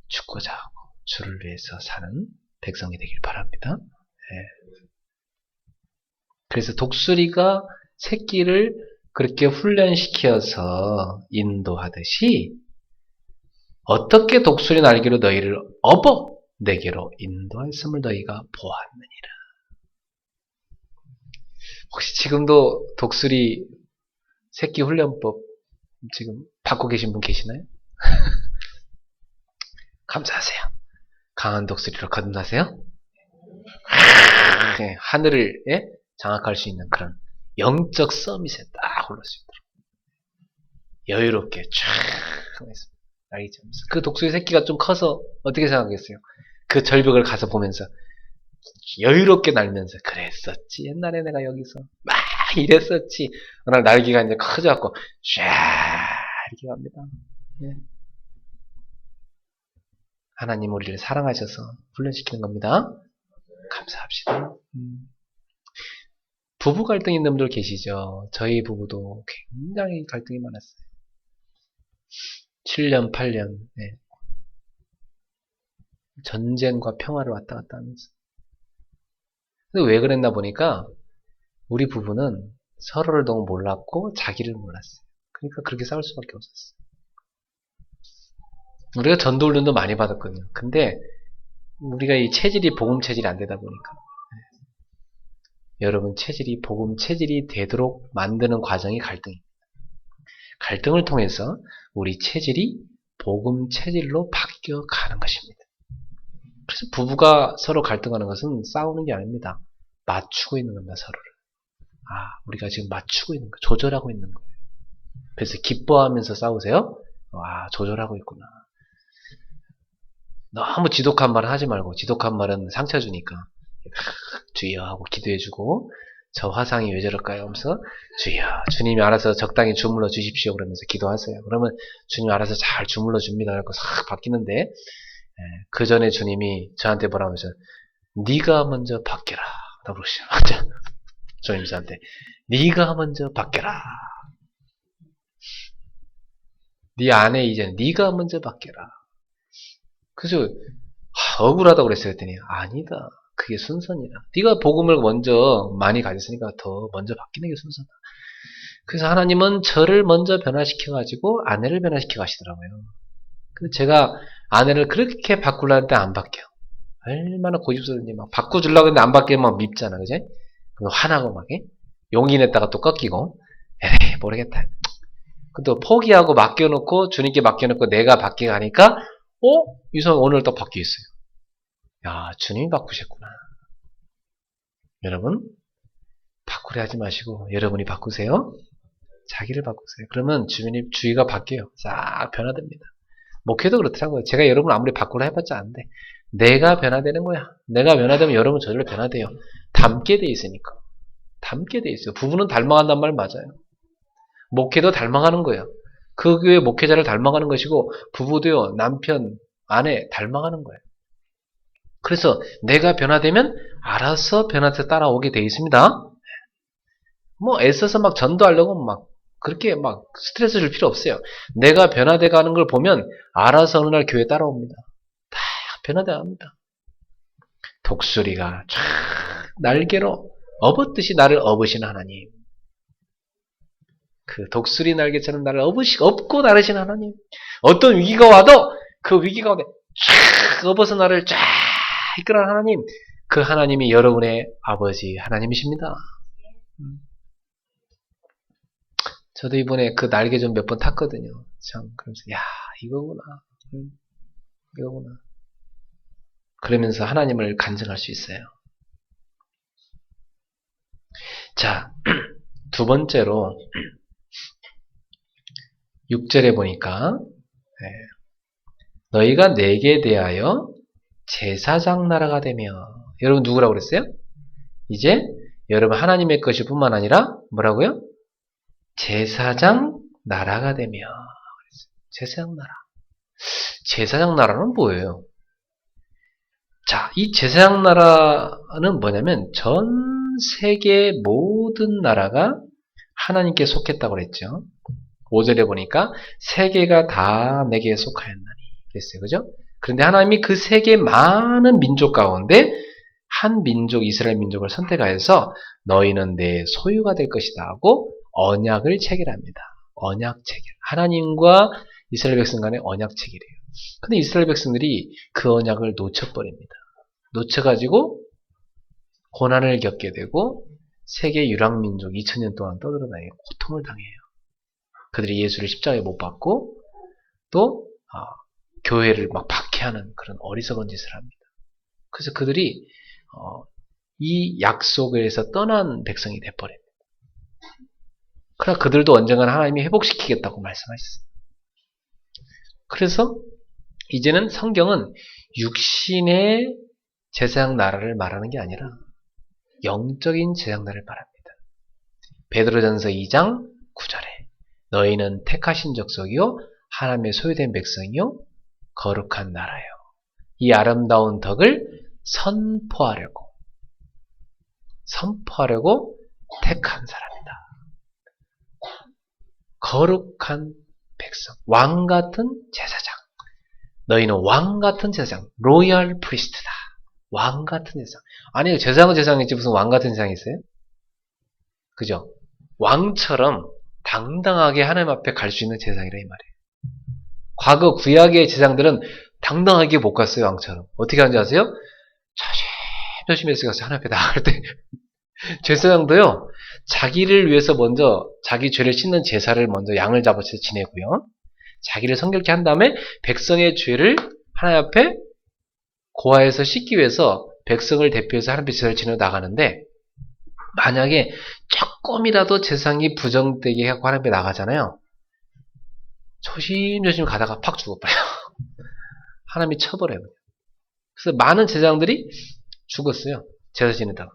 죽고자 하고 주를 위해서 사는 백성이 되길 바랍니다. 네. 그래서 독수리가 새끼를 그렇게 훈련시켜서 인도하듯이 어떻게 독수리 날개로 너희를 업어 내게로 인도하였음을 너희가 보았느니라. 혹시 지금도 독수리 새끼 훈련법 지금 받고 계신 분 계시나요? 감사하세요. 강한 독수리로 거듭나세요. 하늘을 장악할 수 있는 그런 영적 서밋에 딱 올릴 수 있도록 여유롭게 쫙 하면서 알겠죠? 그 독수리 새끼가 좀 커서 어떻게 생각하겠어요? 그 절벽을 가서 보면서 여유롭게 날면서 그랬었지 옛날에 내가 여기서 막 이랬었지. 그날 날개가 이제 커져갖고 쫙 이렇게 갑니다. 네. 하나님 우리를 사랑하셔서 훈련시키는 겁니다. 감사합시다. 부부 갈등 있는 분들 계시죠? 저희 부부도 굉장히 갈등이 많았어요. 7년, 8년. 네. 전쟁과 평화를 왔다 갔다 하면서. 근데 왜 그랬나 보니까 우리 부부는 서로를 너무 몰랐고 자기를 몰랐어요. 그러니까 그렇게 싸울 수밖에 없었어요. 우리가 전도 훈련도 많이 받았거든요. 근데 우리가 이 체질이 복음 체질이 안 되다 보니까 여러분 체질이 복음 체질이 되도록 만드는 과정이 갈등입니다. 갈등을 통해서 우리 체질이 복음 체질로 바뀌어가는 것입니다. 그래서 부부가 서로 갈등하는 것은 싸우는 게 아닙니다. 맞추고 있는 겁니다. 서로를. 우리가 지금 맞추고 있는 거, 조절하고 있는 거예요. 그래서 기뻐하면서 싸우세요. 조절하고 있구나. 너무 지독한 말은 하지 말고, 지독한 말은 상처 주니까 주여 하고 기도해주고, 저 화상이 왜 저럴까요? 하면서 주여, 주님이 알아서 적당히 주물러 주십시오. 그러면서 기도하세요. 그러면 주님이 알아서 잘 주물러 줍니다. 그래서 싹 바뀌는데, 그 전에 주님이 저한테 뭐라고 하면서 네가 먼저 바뀌라 라고 그러시죠. 주님 저한테 네가 먼저 바뀌라. 네 안에 이제 네가 먼저 바뀌라. 그래서 억울하다고 그랬어요. 했더니 아니다. 그게 순서니라. 네가 복음을 먼저 많이 가졌으니까 더 먼저 바뀌는 게 순서다. 그래서 하나님은 저를 먼저 변화시켜가지고 아내를 변화시켜 가시더라고요. 근데 제가 아내를 그렇게 바꾸려는데 안 바뀌어. 얼마나 고집스러운지 막 바꿔주려고 했는데 안 바뀌면 막 밉잖아. 그지? 화나고 막 용기 냈다가 또 꺾이고 에이 모르겠다. 또 포기하고 맡겨놓고 주님께 맡겨놓고 내가 바뀌게 하니까 유성 오늘 또 바뀌어 있어요. 야 주님이 바꾸셨구나. 여러분 바꾸려 하지 마시고 여러분이 바꾸세요. 자기를 바꾸세요. 그러면 주위가 바뀌어요. 싹 변화됩니다. 목회도 그렇더라고요. 제가 여러분 아무리 바꾸려 해봤자 안 돼. 내가 변화되는 거야. 내가 변화되면 여러분 저절로 변화돼요. 닮게 돼 있으니까. 닮게 돼 있어요. 부부는 닮아간단 말 맞아요. 목회도 닮아가는 거예요. 그 교회 목회자를 닮아가는 것이고 부부도요. 남편, 아내 닮아가는 거예요. 그래서 내가 변화되면 알아서 변화해서 따라오게 돼 있습니다. 뭐 애써서 막 전도하려고 막 그렇게 막 스트레스 줄 필요 없어요. 내가 변화돼 가는 걸 보면 알아서 어느 날 교회 따라옵니다. 다 변화돼 갑니다. 독수리가 쫙 날개로 업었듯이 나를 업으신 하나님. 그 독수리 날개처럼 나를 업고 나르신 하나님. 어떤 위기가 와도 그 위기 가운데 쫙 업어서 나를 쫙 이끌어가는 하나님. 그 하나님이 여러분의 아버지 하나님이십니다. 저도 이번에 그 날개 좀 몇 번 탔거든요. 참, 그러면서, 야, 이거구나. 이거구나. 그러면서 하나님을 간증할 수 있어요. 자, 두 번째로, 6절에 보니까, 너희가 내게 대하여 제사장 나라가 되며. 여러분 누구라고 그랬어요? 이제 여러분 하나님의 것일 뿐만 아니라 뭐라고요? 제사장 나라가 되며. 제사장 나라. 제사장 나라는 뭐예요? 자, 이 제사장 나라는 뭐냐면 전 세계 모든 나라가 하나님께 속했다고 그랬죠. 5절에 보니까 세계가 다 내게 속하였나니 그랬어요. 그죠? 그런데 하나님이 그 세계 많은 민족 가운데 한 민족, 이스라엘 민족을 선택하여서 너희는 내 소유가 될 것이다 하고 언약을 체결합니다. 언약 체결. 하나님과 이스라엘 백성 간의 언약 체결이에요. 근데 이스라엘 백성들이 그 언약을 놓쳐버립니다. 놓쳐가지고 고난을 겪게 되고 세계 유랑민족 2000년 동안 떠들어다니고 고통을 당해요. 그들이 예수를 십자가에 못 박고 또 교회를 막 박해하는 그런 어리석은 짓을 합니다. 그래서 그들이 이 약속에서 떠난 백성이 돼버립니다. 그러나 그들도 언젠가는 하나님이 회복시키겠다고 말씀하셨어요. 그래서 이제는 성경은 육신의 제사장 나라를 말하는 게 아니라 영적인 제사장 나라를 말합니다. 베드로전서 2장 9절에 너희는 택하신 족속이요 하나님의 소유된 백성이요 거룩한 나라요. 이 아름다운 덕을 선포하려고 택한 사람이다. 거룩한 백성, 왕 같은 제사장. 너희는 왕 같은 제사장, 로얄 프리스트다. 왕 같은 제사장. 아니, 제사장은 제사장이지 무슨 왕 같은 제사장이 있어요? 그죠? 왕처럼 당당하게 하나님 앞에 갈 수 있는 제사장이라 이 말이에요. 과거 구약의 제사장들은 당당하게 못 갔어요, 왕처럼. 어떻게 하는지 아세요? 조심히 해서 가서 하나님 앞에 나갈 때 제사장도요, 자기를 위해서 먼저 자기 죄를 씻는 제사를 먼저 양을 잡아서 지내고요. 자기를 성결케 한 다음에 백성의 죄를 하나님 앞에 고아에서 씻기 위해서 백성을 대표해서 하나님 앞에 제사를 지내 나가는데 만약에 조금이라도 제사장이 부정되게 하고 하나님 앞에 나가잖아요. 조심조심 가다가 팍 죽어버려요. 하나님이 쳐버려요. 그래서 많은 제사장들이 죽었어요. 제사 지내다가.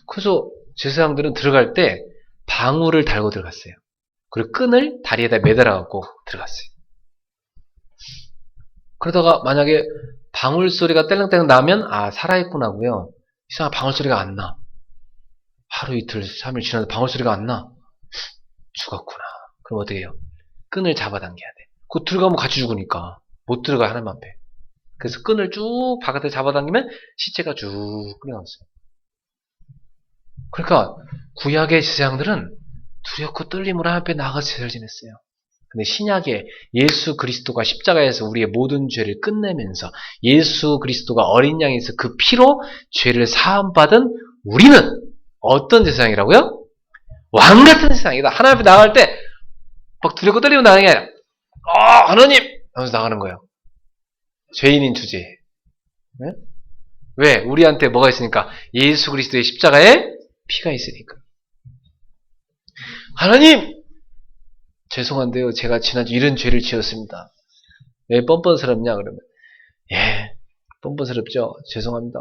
그래서 제사장들은 들어갈 때 방울을 달고 들어갔어요. 그리고 끈을 다리에다 매달아갖고 들어갔어요. 그러다가 만약에 방울 소리가 딸랑딸랑 나면 살아있구나고요. 이상한 방울 소리가 안 나. 하루 이틀 3일 지나도 방울 소리가 안 나. 죽었구나. 그럼 어떻게 해요? 끈을 잡아당겨야 돼. 그 들어가면 같이 죽으니까 못 들어가 하나님 앞에. 그래서 끈을 쭉 바깥에 잡아당기면 시체가 쭉 끌어나왔어요. 그러니까 구약의 제사장들은 두렵고 떨림으로 하나님 앞에 나가서 제사를 지냈어요. 근데 신약에 예수 그리스도가 십자가에서 우리의 모든 죄를 끝내면서 예수 그리스도가 어린 양에서 그 피로 죄를 사함받은 우리는 어떤 제사장이라고요? 왕 같은 제사장이다. 하나님 앞에 나갈 때 막 두렵고 떨리면 나가는 게 아니라 하나님! 하면서 나가는 거예요. 죄인인 주제에. 네? 왜? 우리한테 뭐가 있으니까? 예수 그리스도의 십자가에 피가 있으니까. 하나님! 죄송한데요. 제가 지난주 이런 죄를 지었습니다. 왜 뻔뻔스럽냐? 그러면 뻔뻔스럽죠. 죄송합니다.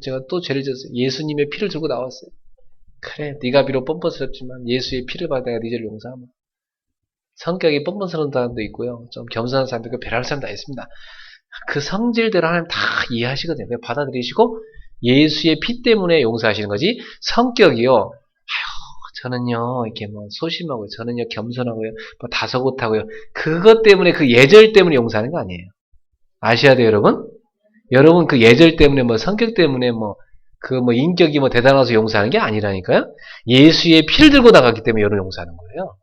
제가 또 죄를 지었어요. 예수님의 피를 들고 나왔어요. 그래, 네가 비록 뻔뻔스럽지만 예수의 피를 받아 내가 네 죄를 용서하마. 성격이 뻔뻔스러운 사람도 있고요. 좀 겸손한 사람도 있고 배려하는 사람도 다 있습니다. 그 성질대로 하나님 다 이해하시거든요. 그냥 받아들이시고 예수의 피 때문에 용서하시는 거지. 성격이요. 저는요 이렇게 소심하고요. 저는요 겸손하고요. 다소곳하고요. 그것 때문에 그 예절 때문에 용서하는 거 아니에요. 아셔야 돼요, 여러분. 여러분 그 예절 때문에 성격 때문에 인격이 대단해서 용서하는 게 아니라니까요. 예수의 피를 들고 나갔기 때문에 여러분 용서하는 거예요.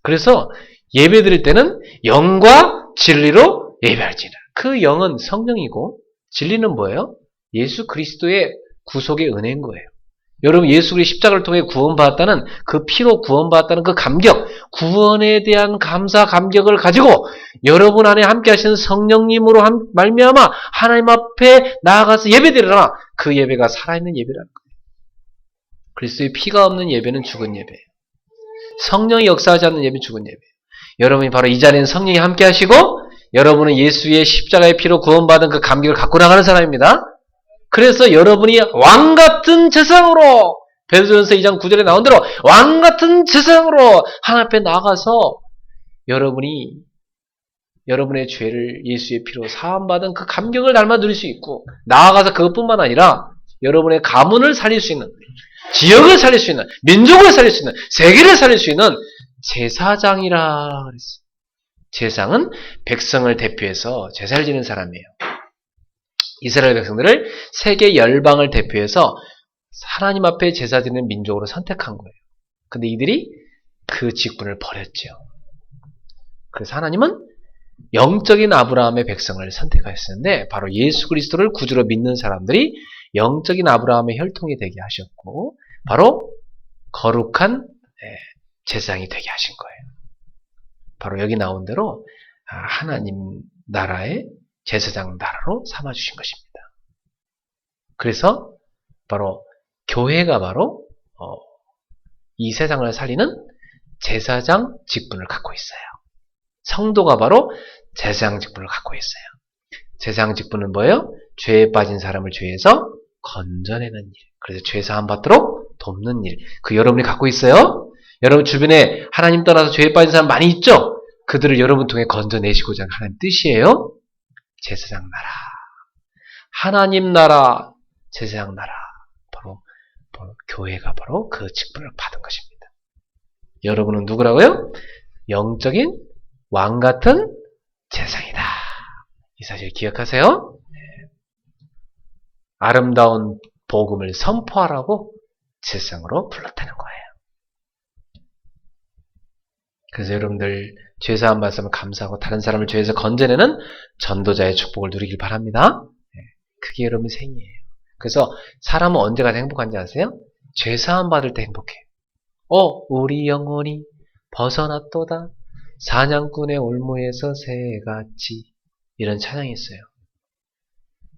그래서 예배 드릴 때는 영과 진리로 예배할지니라. 그 영은 성령이고 진리는 뭐예요? 예수 그리스도의 구속의 은혜인 거예요. 여러분 예수 그리스도의 십자가를 통해 구원받았다는 그 피로 구원받았다는 그 감격, 구원에 대한 감사 감격을 가지고 여러분 안에 함께 하시는 성령님으로 말미암아 하나님 앞에 나아가서 예배드리라. 그 예배가 살아있는 예배라는 거예요. 그리스도의 피가 없는 예배는 죽은 예배예요. 성령이 역사하지 않는 예배는 죽은 예배예요. 여러분이 바로 이 자리에는 성령이 함께 하시고 여러분은 예수의 십자가의 피로 구원받은 그 감격을 갖고 나가는 사람입니다. 그래서 여러분이 왕같은 제사장으로 베드로전서 2장 9절에 나온 대로 왕같은 제사장으로 하나님 앞에 나가서 여러분이 여러분의 죄를 예수의 피로 사함받은 그 감격을 날마 누릴 수 있고, 나아가서 그것뿐만 아니라 여러분의 가문을 살릴 수 있는, 지역을 살릴 수 있는, 민족을 살릴 수 있는, 세계를 살릴 수 있는 제사장이라 그랬어요. 제사장은 백성을 대표해서 제사를 지는 사람이에요. 이스라엘 백성들을 세계 열방을 대표해서 하나님 앞에 제사 드리는 민족으로 선택한 거예요. 근데 이들이 그 직분을 버렸죠. 그래서 하나님은 영적인 아브라함의 백성을 선택하셨는데, 바로 예수 그리스도를 구주로 믿는 사람들이 영적인 아브라함의 혈통이 되게 하셨고, 바로 거룩한 제사장이 되게 하신 거예요. 바로 여기 나온 대로 하나님 나라의 제사장 나라로 삼아주신 것입니다. 그래서 바로 교회가 바로 이 세상을 살리는 제사장 직분을 갖고 있어요. 성도가 바로 제사장 직분을 갖고 있어요. 제사장 직분은 뭐예요? 죄에 빠진 사람을 죄에서 건져내는 일. 그래서 죄 사함 받도록 돕는 일. 그 여러분이 갖고 있어요? 여러분 주변에 하나님 떠나서 죄에 빠진 사람 많이 있죠? 그들을 여러분 통해 건져내시고자 하는 하나님 뜻이에요. 제사장 나라. 하나님 나라, 제사장 나라. 바로 교회가 바로 그 직분을 받은 것입니다. 여러분은 누구라고요? 영적인 왕 같은 제사장이다. 이 사실 기억하세요? 네. 아름다운 복음을 선포하라고 제사장으로 불렀다는 거예요. 그래서 여러분들 죄사함 말씀을 감사하고 다른 사람을 죄에서 건져내는 전도자의 축복을 누리길 바랍니다. 네. 그게 여러분 생이에요. 그래서 사람은 언제 가장 행복한지 아세요? 죄사함 받을 때 행복해요. 우리 영혼이 벗어났도다. 사냥꾼의 올무에서 새같이. 이런 찬양이 있어요.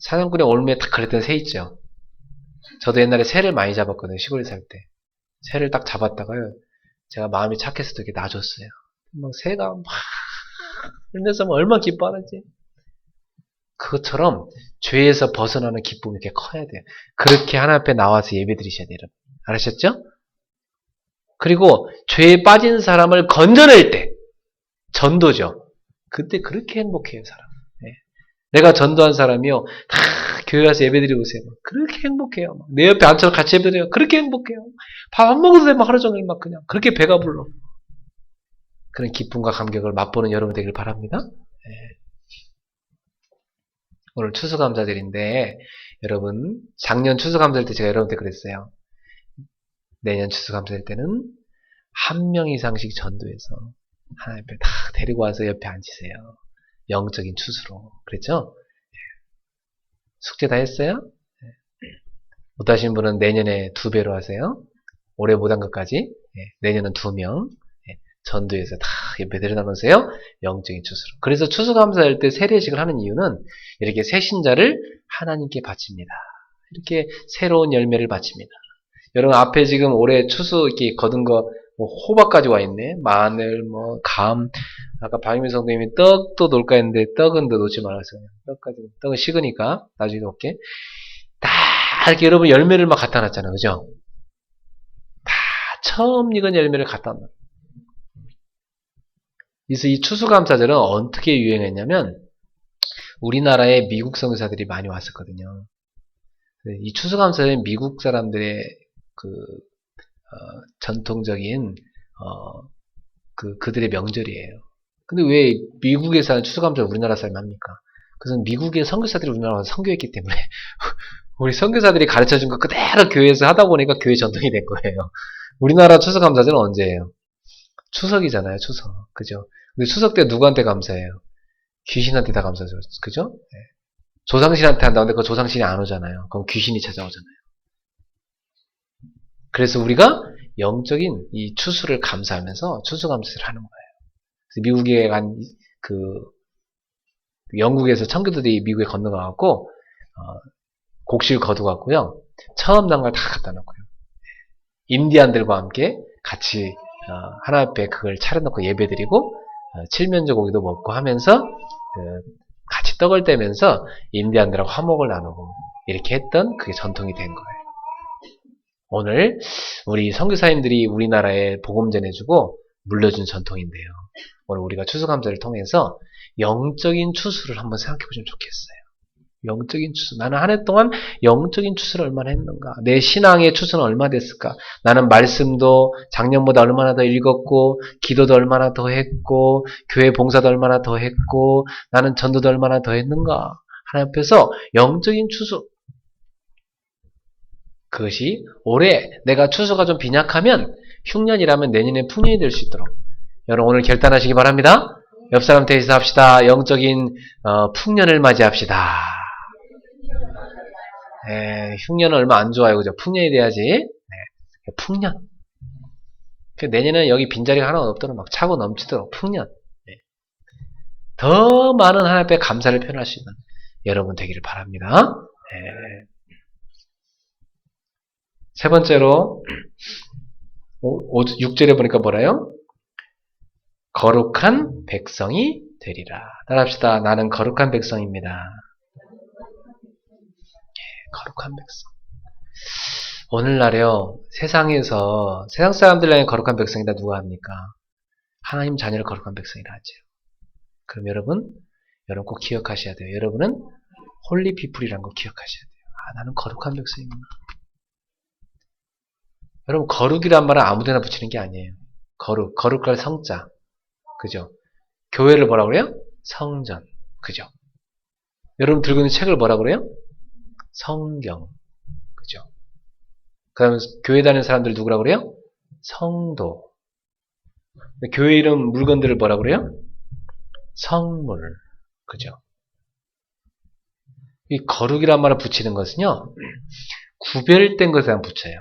사냥꾼의 올무에 딱 걸렸던 새 있죠. 저도 옛날에 새를 많이 잡았거든요. 시골에 살 때. 새를 딱 잡았다가요. 제가 마음이 착해서 되게 놔줬어요. 막 새가 막 흘면서 얼마나 기뻐하는지. 그것처럼 죄에서 벗어나는 기쁨이 이렇게 커야 돼요. 그렇게 하나님 앞에 나와서 예배 드리셔야 돼요. 여러분. 알으셨죠? 그리고 죄에 빠진 사람을 건져낼 때 전도죠. 그때 그렇게 행복해요, 사람. 네. 내가 전도한 사람이요, 다 교회 와서 예배드리고 오세요. 그렇게 행복해요. 내 옆에 앉혀서 같이 예배드려요. 그렇게 행복해요. 밥 안 먹어도 돼, 하루 종일 그냥 그렇게 배가 불러. 그런 기쁨과 감격을 맛보는 여러분 되길 바랍니다. 네. 오늘 추수감사절인데 여러분 작년 추수감사절 때 제가 여러분한테 그랬어요. 내년 추수감사절 때는 한 명 이상씩 전도해서 하나님 앞에 다 데리고 와서 옆에 앉히세요. 영적인 추수로. 그랬죠? 숙제 다 했어요? 못하신 분은 내년에 2배로 하세요. 올해 못한 것까지. 내년은 2명. 전도해서 다 옆에 데려다 놓으세요. 영적인 추수로. 그래서 추수감사할 때 세례식을 하는 이유는 이렇게 새 신자를 하나님께 바칩니다. 이렇게 새로운 열매를 바칩니다. 여러분 앞에 지금 올해 추수 이렇게 거둔 거 호박까지 와 있네. 마늘, 감. 아까 박유민 성도님이 떡도 놓을까 했는데 떡은 더 놓지 말았어요. 떡은 식으니까 나중에 놓을게. 다 이렇게 여러분 열매를 막 갖다 놨잖아요. 그죠? 다 처음 익은 열매를 갖다 놨어요. 그래서 이 추수감사절은 어떻게 유행했냐면 우리나라에 미국 선교사들이 많이 왔었거든요. 이 추수감사절은 미국 사람들의 전통적인 그들의 명절이에요. 근데 왜 미국에 사는 추수감사절 우리나라 사람이 합니까? 그것은 미국의 선교사들이 우리나라에 와서 선교했기 때문에 우리 선교사들이 가르쳐준 거 그대로 교회에서 하다 보니까 교회 전통이 된 거예요. 우리나라 추수감사절은 언제예요? 추석이잖아요. 추석. 그죠? 근데 추석 때 누구한테 감사해요? 귀신한테 다 감사하죠. 그죠? 네. 조상신한테 한다는데 그 조상신이 안 오잖아요. 그럼 귀신이 찾아오잖아요. 그래서 우리가 영적인 이 추수를 감사하면서 추수감사를 하는 거예요. 그래서 미국에 간 영국에서 청교도들이 미국에 건너가갖고 곡식을 거두갖고요. 처음 난 걸 다 갖다 놓고요. 인디안들과 함께 같이 하나 앞에 그걸 차려놓고 예배드리고 칠면조 고기도 먹고 하면서 같이 떡을 떼면서 인디안들하고 화목을 나누고 이렇게 했던 그게 전통이 된 거예요. 오늘 우리 선교사님들이 우리나라에 복음 전해주고 물려준 전통인데요. 오늘 우리가 추수감사를 통해서 영적인 추수를 한번 생각해 보시면 좋겠어요. 영적인 추수. 나는 한 해 동안 영적인 추수를 얼마나 했는가? 내 신앙의 추수는 얼마나 됐을까? 나는 말씀도 작년보다 얼마나 더 읽었고, 기도도 얼마나 더 했고, 교회 봉사도 얼마나 더 했고, 나는 전도도 얼마나 더 했는가? 하나님 앞에서 영적인 추수. 그것이 올해 내가 추수가 좀 빈약하면 흉년이라면 내년에 풍년이 될 수 있도록 여러분 오늘 결단하시기 바랍니다. 옆 사람한테 인사합시다. 영적인 풍년을 맞이합시다. 흉년은 얼마 안 좋아요. 그죠? 풍년이 돼야지. 풍년. 내년에는 여기 빈자리가 하나 없도록 막 차고 넘치도록 풍년. 더 많은 하나님 앞에 감사를 표현할 수 있는 여러분 되기를 바랍니다. 세 번째로 6절에 보니까 뭐라요? 거룩한 백성이 되리라. 따라합시다. 나는 거룩한 백성입니다. 거룩한 백성. 오늘날에요. 세상에서 세상 사람들에게 거룩한 백성이다 누가 합니까? 하나님 자녀를 거룩한 백성이라 하죠. 그럼 여러분 꼭 기억하셔야 돼요. 여러분은 홀리 피플이라는 거 기억하셔야 돼요. 나는 거룩한 백성입니다. 여러분 거룩이란 말은 아무데나 붙이는 게 아니에요. 거룩할 성자. 그죠? 교회를 뭐라 그래요? 성전. 그죠? 여러분 들고 있는 책을 뭐라 그래요? 성경. 그죠? 그 다음에 교회 다니는 사람들 누구라 그래요? 성도. 교회 이름 물건들을 뭐라 그래요? 성물. 그죠? 이 거룩이란 말을 붙이는 것은요, 구별된 것에만 붙여요.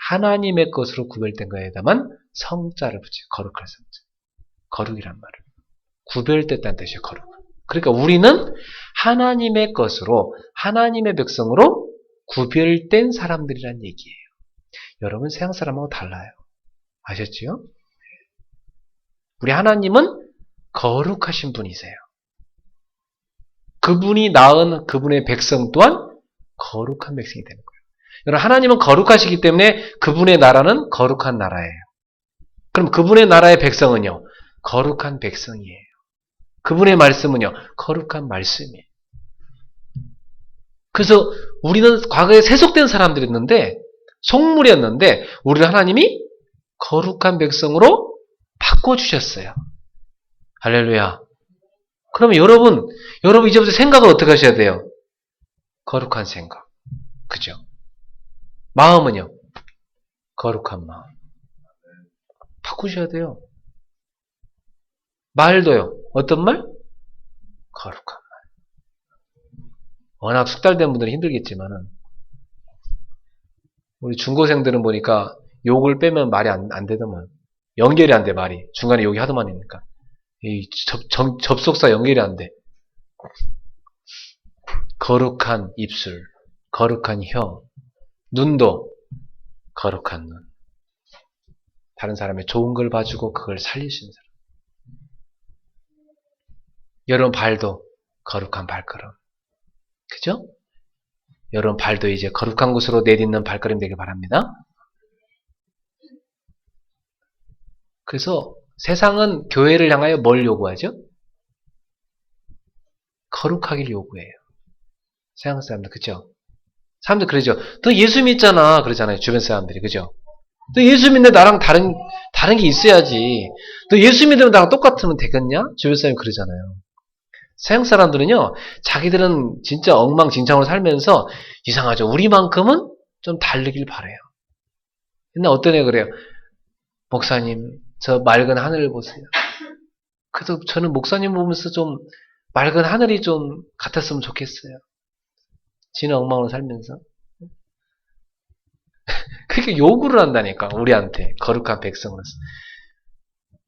하나님의 것으로 구별된 것에다만 성자를 붙여요. 거룩할 성자. 거룩이란 말을. 구별됐다는 뜻이에요. 거룩. 그러니까 우리는 하나님의 것으로 하나님의 백성으로 구별된 사람들이란 얘기예요. 여러분 세상 사람하고 달라요. 아셨지요? 우리 하나님은 거룩하신 분이세요. 그분이 낳은 그분의 백성 또한 거룩한 백성이 되는 거예요. 여러분 하나님은 거룩하시기 때문에 그분의 나라는 거룩한 나라예요. 그럼 그분의 나라의 백성은요? 거룩한 백성이에요. 그분의 말씀은요? 거룩한 말씀이에요. 그래서 우리는 과거에 세속된 사람들이었는데 속물이었는데 우리를 하나님이 거룩한 백성으로 바꿔주셨어요. 할렐루야. 그러면 여러분 이제부터 생각을 어떻게 하셔야 돼요? 거룩한 생각. 그죠? 마음은요? 거룩한 마음. 바꾸셔야 돼요. 말도요. 어떤 말? 거룩한 말. 워낙 숙달된 분들은 힘들겠지만은 우리 중고생들은 보니까 욕을 빼면 말이 안 되더만. 연결이 안 돼, 말이. 중간에 욕이 하도만이니까. 이 접속사 연결이 안 돼. 거룩한 입술, 거룩한 혀, 눈도 거룩한 눈. 다른 사람의 좋은 걸 봐주고 그걸 살리시는 사람. 여러분 발도 거룩한 발걸음. 그죠? 여러분 발도 이제 거룩한 곳으로 내딛는 발걸음 되길 바랍니다. 그래서 세상은 교회를 향하여 뭘 요구하죠? 거룩하길 요구해요. 세상 사람들, 그죠? 사람들 그러죠. 너 예수 믿잖아. 그러잖아요. 주변 사람들이, 그죠? 너 예수 믿는데 나랑 다른 게 있어야지. 너 예수 믿으면 나랑 똑같으면 되겠냐? 주변 사람이 그러잖아요. 세상 사람들은요, 자기들은 진짜 엉망진창으로 살면서 이상하죠. 우리만큼은 좀 다르길 바래요. 옛날 어떤 애 그래요. 목사님, 저 맑은 하늘을 보세요. 그래서 저는 목사님 보면서 좀 맑은 하늘이 좀 같았으면 좋겠어요. 지는 엉망으로 살면서. 그렇게 요구를 한다니까, 우리한테. 거룩한 백성으로서.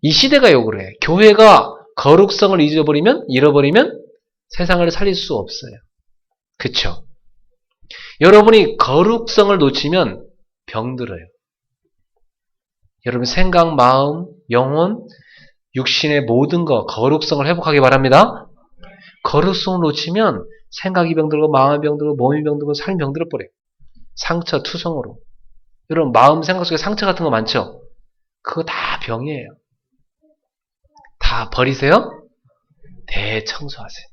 이 시대가 요구를 해. 교회가 거룩성을 잃어버리면 세상을 살릴 수 없어요. 그쵸? 여러분이 거룩성을 놓치면 병들어요. 여러분 생각, 마음, 영혼, 육신의 모든 거 거룩성을 회복하기 바랍니다. 거룩성을 놓치면 생각이 병들고 마음이 병들고 몸이 병들고 삶이 병들어 버려요. 상처, 투성으로. 여러분 마음 생각 속에 상처 같은 거 많죠? 그거 다 병이에요. 다 버리세요. 대청소하세요.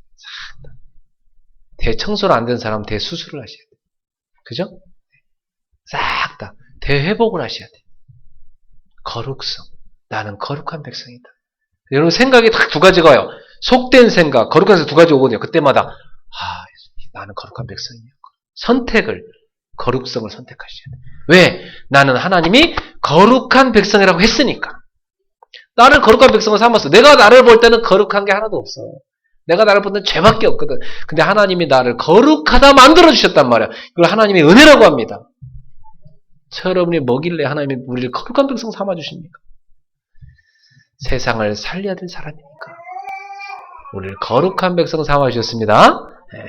대청소를 안 된 사람은 대수술을 하셔야 돼요. 그죠? 싹 다 대회복을 하셔야 돼요. 거룩성. 나는 거룩한 백성이다. 여러분 생각이 딱 두 가지가 와요. 속된 생각, 거룩한 생각 두 가지 오거든요. 그때마다 나는 거룩한 백성이야. 선택을, 거룩성을 선택하셔야 돼요. 왜? 나는 하나님이 거룩한 백성이라고 했으니까. 나를 거룩한 백성을 삼았어. 내가 나를 볼 때는 거룩한 게 하나도 없어. 내가 나를 볼 때는 죄밖에 없거든. 근데 하나님이 나를 거룩하다 만들어주셨단 말이야. 이걸 하나님의 은혜라고 합니다. 여러분이 뭐길래 하나님이 우리를 거룩한 백성 삼아주십니까? 세상을 살려야 될 사람이니까. 우리를 거룩한 백성 삼아주셨습니다. 네.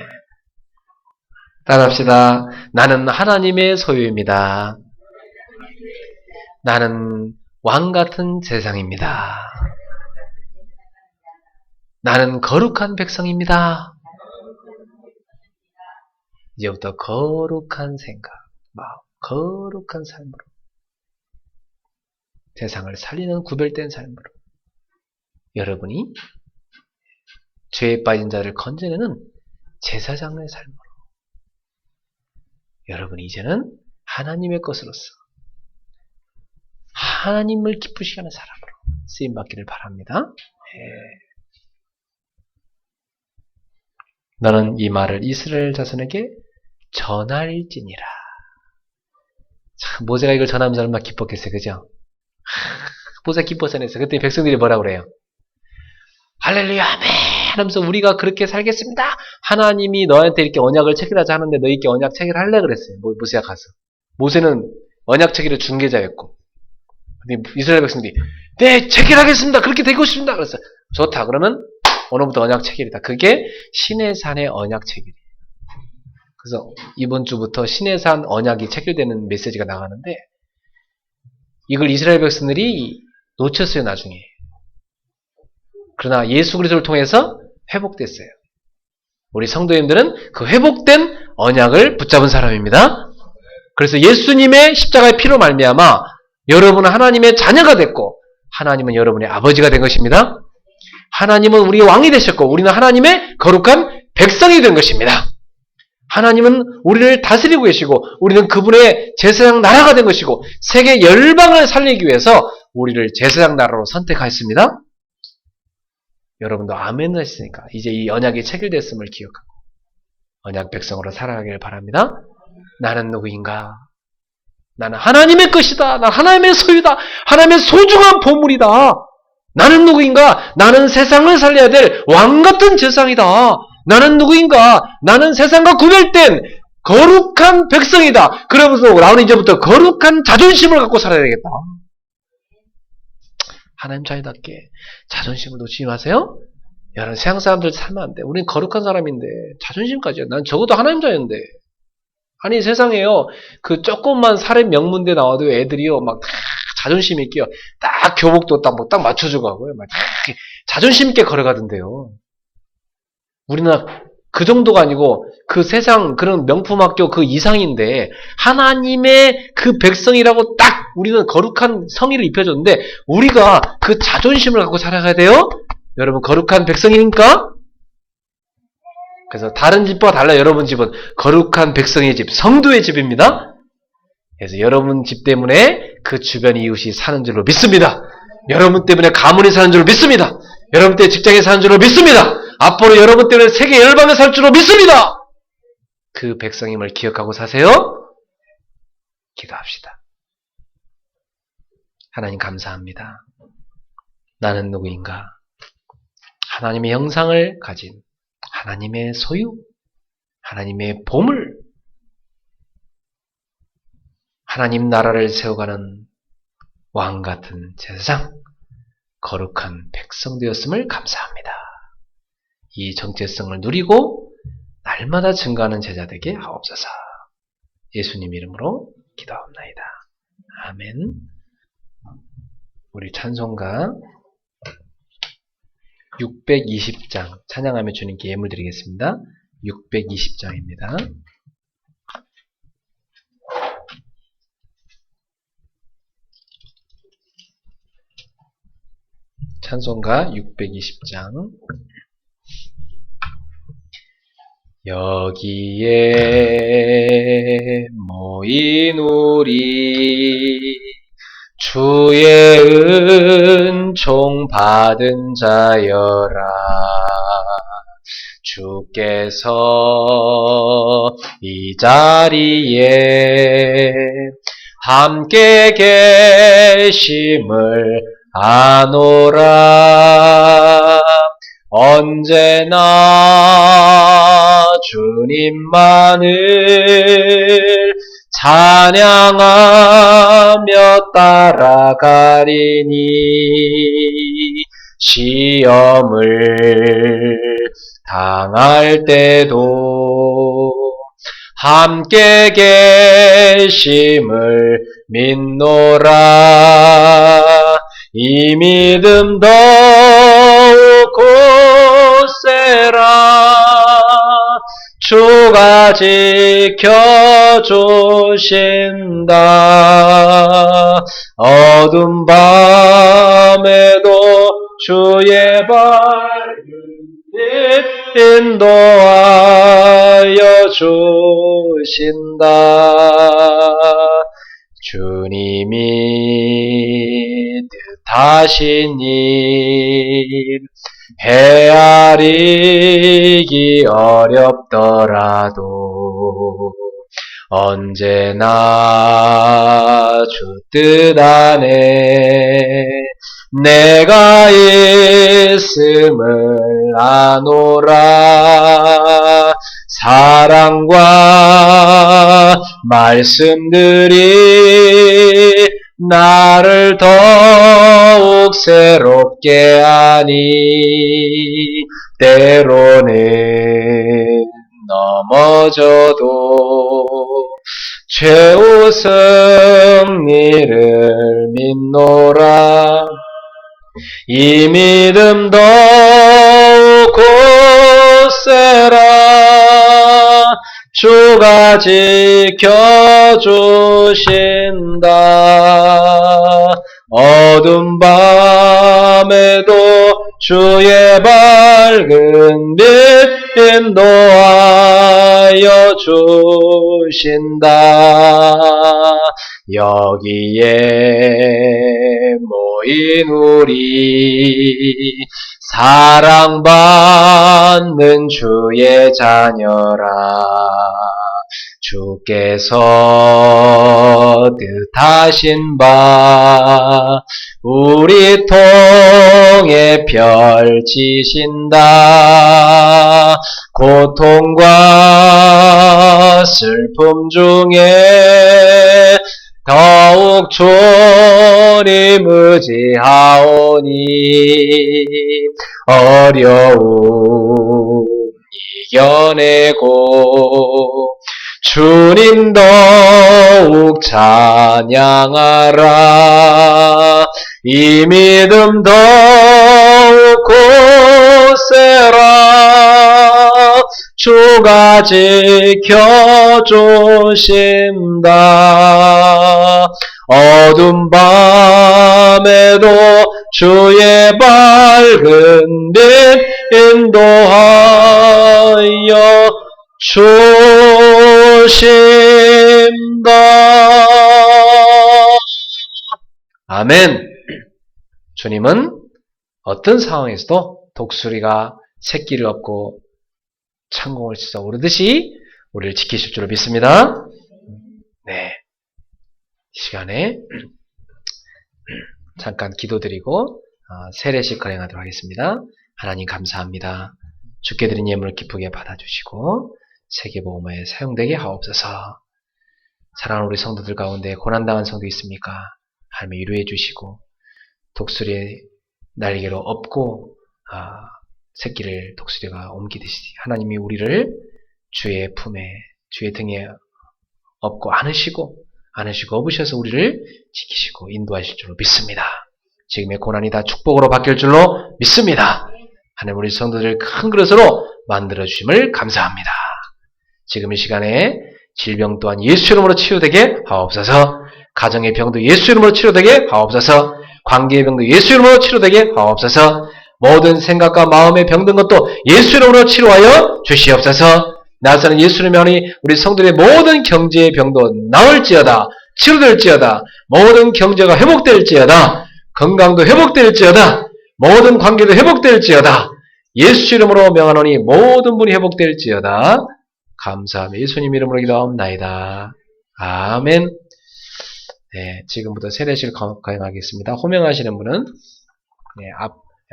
따라합시다. 나는 하나님의 소유입니다. 나는 왕같은 제상입니다. 나는 거룩한 백성입니다. 이제부터 거룩한 생각, 마음, 거룩한 삶으로 세상을 살리는 구별된 삶으로 여러분이 죄에 빠진 자를 건져내는 제사장의 삶으로 여러분이 이제는 하나님의 것으로서 하나님을 기쁘시게 하는 사람으로 쓰임받기를 바랍니다. 너는 이 말을 이스라엘 자손에게 전할지니라. 참, 모세가 이걸 전하면서 얼마나 기뻤겠어요. 그죠? 모세가 기뻐서 했어요. 그때 백성들이 뭐라 그래요? 할렐루야, 아멘! 하면서 우리가 그렇게 살겠습니다. 하나님이 너한테 이렇게 언약을 체결하자 하는데 너희께 언약 체결할래 그랬어요. 모세가 가서. 모세는 언약 체결의 중개자였고. 근데 이스라엘 백성들이 네, 체결하겠습니다. 그렇게 되고 싶습니다. 그랬어요. 좋다. 그러면 오늘부터 언약 체결이다. 그게 시내산의 언약 체결이에요. 그래서 이번 주부터 시내산 언약이 체결되는 메시지가 나가는데 이걸 이스라엘 백성들이 놓쳤어요. 나중에. 그러나 예수 그리스도를 통해서 회복됐어요. 우리 성도님들은 그 회복된 언약을 붙잡은 사람입니다. 그래서 예수님의 십자가의 피로 말미암아 여러분은 하나님의 자녀가 됐고 하나님은 여러분의 아버지가 된 것입니다. 하나님은 우리의 왕이 되셨고 우리는 하나님의 거룩한 백성이 된 것입니다. 하나님은 우리를 다스리고 계시고 우리는 그분의 제사장 나라가 된 것이고 세계 열방을 살리기 위해서 우리를 제사장 나라로 선택하였습니다. 여러분도 아멘을 했으니까 이제 이 언약이 체결됐음을 기억하고 언약 백성으로 살아가길 바랍니다. 나는 누구인가? 나는 하나님의 것이다. 나는 하나님의 소유다. 하나님의 소중한 보물이다. 나는 누구인가? 나는 세상을 살려야 될 왕같은 제사장이다. 나는 누구인가? 나는 세상과 구별된 거룩한 백성이다. 그러면서 나는 이제부터 거룩한 자존심을 갖고 살아야 되겠다. 하나님 자녀답게 자존심을 놓치지 마세요. 여러분 세상 사람들 살면 안 돼. 우리는 거룩한 사람인데 자존심까지요. 난 적어도 하나님 자녀인데. 아니 세상에요. 그 조금만 사례 명문대 나와도 애들이요 막 자존심 있게요. 딱 교복도 딱 맞춰주고 하고요. 막 자존심 있게 걸어가던데요. 우리는 그 정도가 아니고 그 세상 그런 명품 학교 그 이상인데 하나님의 그 백성이라고 딱 우리는 거룩한 성의를 입혀줬는데 우리가 그 자존심을 갖고 살아가야 돼요. 여러분 거룩한 백성이니까. 그래서 다른 집과 달라 여러분 집은 거룩한 백성의 집, 성도의 집입니다. 그래서 여러분 집 때문에 그 주변 이웃이 사는 줄로 믿습니다. 여러분 때문에 가문이 사는 줄로 믿습니다. 여러분 때문에 직장에 사는 줄로 믿습니다. 앞으로 여러분 때문에 세계 열방에 살 줄로 믿습니다. 그 백성임을 기억하고 사세요. 기도합시다. 하나님 감사합니다. 나는 누구인가? 하나님의 형상을 가진 하나님의 소유, 하나님의 보물, 하나님 나라를 세워가는 왕같은 제사장, 거룩한 백성 되었음을 감사합니다. 이 정체성을 누리고 날마다 증가하는 제자 되게 하옵소서. 예수님 이름으로 기도합나이다. 아멘. 우리 찬송가 620장 찬양하며 주님께 예물 드리겠습니다. 620장입니다. 찬송가 620장. 여기에 모인 우리 주의 은총 받은 자여라. 주께서 이 자리에 함께 계심을 아노라. 언제나 주님만을 찬양하며 따라가리니 시험을 당할 때도 함께 계심을 믿노라. 이 믿음 더욱 굳세라. 주가 지켜주신다. 어두운 밤에도 주의 밝은 빛 인도하여 주신다. 주님이 뜻하신 일 헤아리기 어렵더라도 언제나 주 뜻 안에 내가 있음을 아노라. 사랑과 말씀들이 나를 더욱 새롭게 하니 때로는 넘어져도 최후 승리를 믿노라. 이 믿음 더욱 굳세라. 주가 지켜주신다. 어두운 밤에도 주의 밝은 빛 인도하여 주신다. 여기에 모인 우리 사랑받는 주의 자녀라. 주께서 뜻하신 바 우리 통해 펼치신다. 고통과 슬픔 중에 더욱 주님 의지하오니 어려움 이겨내고 주님 더욱 찬양하라. 이 믿음 더욱 굳세라. 주가 지켜주신다. 어두운 밤에도 주의 밝은 빛 인도하여 주신다. 아멘. 주님은 어떤 상황에서도 독수리가 새끼를 업고 창공을 치서 오르듯이 우리를 지키실 줄로 믿습니다. 네, 이 시간에 잠깐 기도드리고 세례식 거행하도록 하겠습니다. 하나님 감사합니다. 주께 드린 예물을 기쁘게 받아주시고 세계복음화에 사용되게 하옵소서. 사랑하는 우리 성도들 가운데 고난당한 성도 있습니까? 하나님 위로해 주시고 독수리의 날개로 업고 새끼를 독수리가 옮기듯이 하나님이 우리를 주의 품에 주의 등에 업고 안으시고 업으셔서 우리를 지키시고 인도하실 줄로 믿습니다. 지금의 고난이 다 축복으로 바뀔 줄로 믿습니다. 하나님 우리 성도들 큰 그릇으로 만들어주심을 감사합니다. 지금 이 시간에 질병 또한 예수 이름으로 치유되게 하옵소서. 가정의 병도 예수 이름으로 치료되게 하옵소서. 관계의 병도 예수 이름으로 치료되게 하옵소서. 모든 생각과 마음에 병든 것도 예수 이름으로 치료하여 주시옵소서. 나사는 예수 이름으로 하니 우리 성도들의 모든 경제의 병도 나을지어다. 치료될지어다. 모든 경제가 회복될지어다. 건강도 회복될지어다. 모든 관계도 회복될지어다. 예수 이름으로 명하노니 모든 분이 회복될지어다. 감사하며 예수님 이름으로 기도하옵나이다. 아멘. 네, 지금부터 세례식 거행하겠습니다. 호명하시는 분은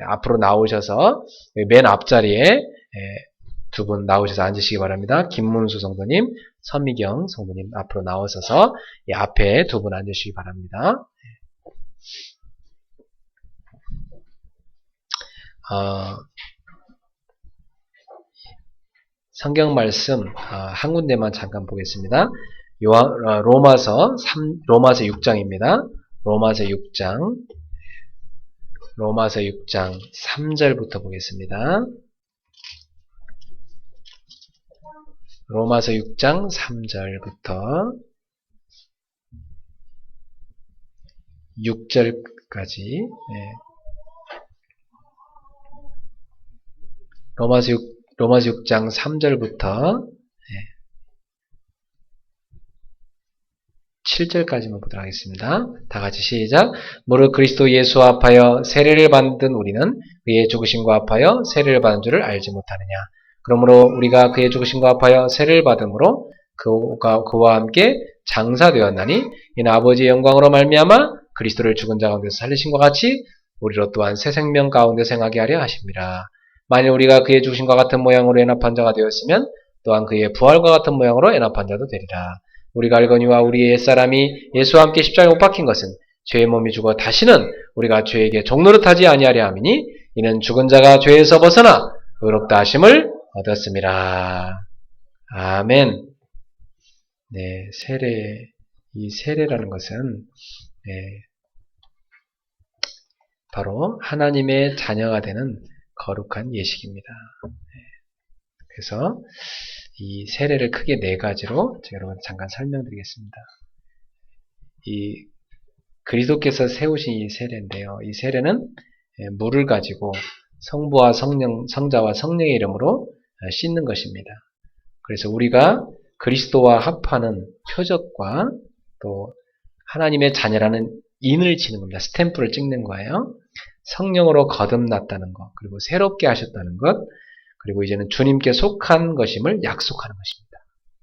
앞으로 나오셔서 맨 앞자리에 두 분 나오셔서 앉으시기 바랍니다. 김문수 성도님, 서미경 성도님 앞으로 나오셔서 이 앞에 두 분 앉으시기 바랍니다. 성경 말씀 한 군데만 잠깐 보겠습니다. 로마서 6장입니다. 로마서 6장 3절부터 보겠습니다. 로마서 6장 3절부터 6절까지 로마서 6장 3절부터 7절까지만 보도록 하겠습니다. 다 같이 시작. 무릇 그리스도 예수와 합하여 세례를 받은 우리는 그의 죽으심과 합하여 세례를 받은 줄을 알지 못하느냐. 그러므로 우리가 그의 죽으심과 합하여 세례를 받음으로 그와 함께 장사되었나니 이는 아버지의 영광으로 말미암아 그리스도를 죽은 자 가운데서 살리신 것 같이 우리로 또한 새 생명 가운데 생하게 하려 하십니다. 만일 우리가 그의 죽으심과 같은 모양으로 연합한 자가 되었으면 또한 그의 부활과 같은 모양으로 연합한 자도 되리라. 우리가 알거니와 우리의 옛사람이 예수와 함께 십자가에 못 박힌 것은 죄의 몸이 죽어 다시는 우리가 죄에게 종노릇하지 아니하려 함이니 이는 죽은 자가 죄에서 벗어나 의롭다 하심을 얻었습니다. 아멘. 네, 이 세례라는 것은 바로 하나님의 자녀가 되는 거룩한 예식입니다. 그래서 이 세례를 크게 네 가지로 제가 여러분한테 잠깐 설명드리겠습니다. 이 그리스도께서 세우신 이 세례인데요. 이 세례는 물을 가지고 성부와 성자와 성령의 이름으로 씻는 것입니다. 그래서 우리가 그리스도와 합하는 표적과 또 하나님의 자녀라는 인을 치는 겁니다. 스탬프를 찍는 거예요. 성령으로 거듭났다는 것, 그리고 새롭게 하셨다는 것, 그리고 이제는 주님께 속한 것임을 약속하는 것입니다.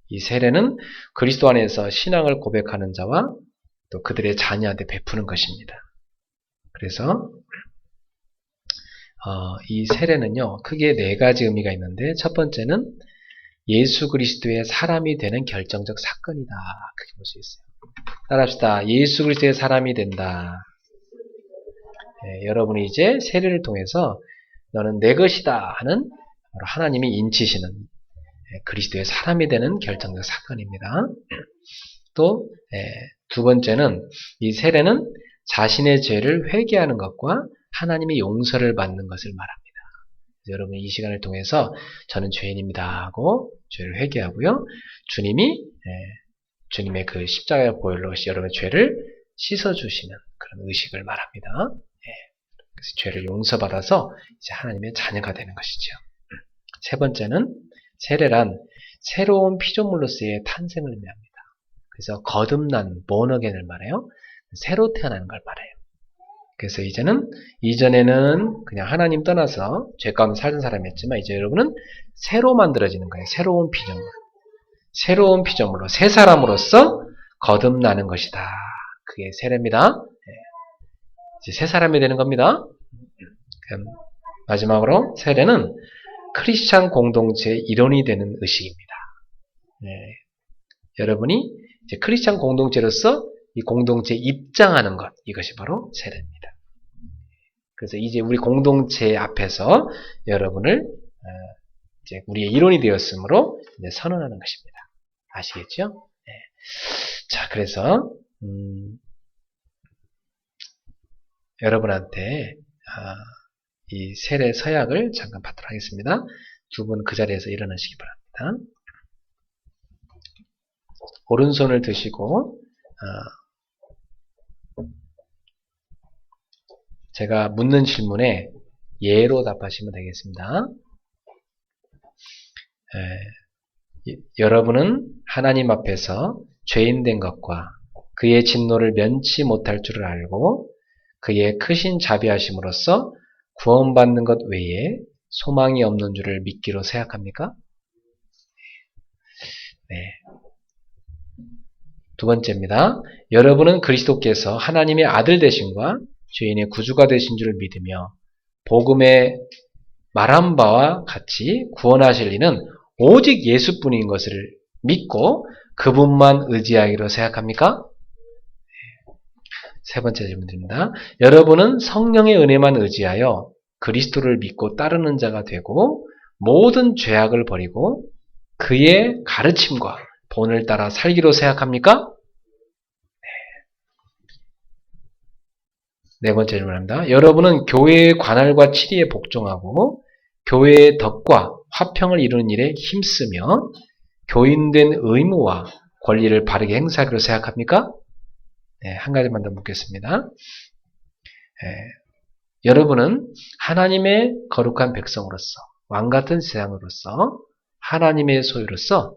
이 세례는 그리스도 안에서 신앙을 고백하는 자와 또 그들의 자녀한테 베푸는 것입니다. 그래서 이 세례는요, 크게 네 가지 의미가 있는데 첫 번째는 예수 그리스도의 사람이 되는 결정적 사건이다. 그렇게 볼 수 있어요. 따라합시다. 예수 그리스도의 사람이 된다. 여러분이 이제 세례를 통해서 너는 내 것이다 하는 하나님이 인치시는 그리스도의 사람이 되는 결정적 사건입니다. 또 두 번째는 이 세례는 자신의 죄를 회개하는 것과 하나님의 용서를 받는 것을 말합니다. 여러분 이 시간을 통해서 저는 죄인입니다 하고 죄를 회개하고요. 주님의 그 십자가의 보혈로 여러분의 죄를 씻어주시는 그런 의식을 말합니다. 그래서 죄를 용서받아서 이제 하나님의 자녀가 되는 것이죠. 세 번째는 세례란 새로운 피조물로서의 탄생을 의미합니다. 그래서 거듭난 born-again을 말해요. 새로 태어나는 걸 말해요. 그래서 이전에는 그냥 하나님 떠나서 죄 가운데 살던 사람이었지만 이제 여러분은 새로 만들어지는 거예요. 새로운 피조물. 새로운 피조물로 새 사람으로서 거듭나는 것이다. 그게 세례입니다. 이제 새 사람이 되는 겁니다. 마지막으로 세례는 크리스찬 공동체의 일원이 되는 의식입니다. 여러분이 이제 크리스찬 공동체로서 이 공동체에 입장하는 것, 이것이 바로 세례입니다. 그래서 이제 우리 공동체 앞에서 여러분을 이제 우리의 일원이 되었으므로 이제 선언하는 것입니다. 아시겠죠? 자, 그래서 여러분한테 이 세례 서약을 잠깐 받도록 하겠습니다. 두 분 그 자리에서 일어나시기 바랍니다. 오른손을 드시고 제가 묻는 질문에 예로 답하시면 되겠습니다. 여러분은 하나님 앞에서 죄인된 것과 그의 진노를 면치 못할 줄을 알고 그의 크신 자비하심으로써 구원받는 것 외에 소망이 없는 줄을 믿기로 생각합니까? 네. 두 번째입니다. 여러분은 그리스도께서 하나님의 아들 되심과 죄인의 구주가 되신 줄을 믿으며 복음에 말한 바와 같이 구원하실 이는 오직 예수뿐인 것을 믿고 그분만 의지하기로 생각합니까? 세 번째 질문입니다. 여러분은 성령의 은혜만 의지하여 그리스도를 믿고 따르는 자가 되고 모든 죄악을 버리고 그의 가르침과 본을 따라 살기로 생각합니까? 네 번째 질문입니다. 여러분은 교회의 관할과 치리에 복종하고 교회의 덕과 화평을 이루는 일에 힘쓰며 교인된 의무와 권리를 바르게 행사하기로 생각합니까? 네, 한 가지만 더 묻겠습니다. 여러분은 하나님의 거룩한 백성으로서 왕같은 세상으로서 하나님의 소유로서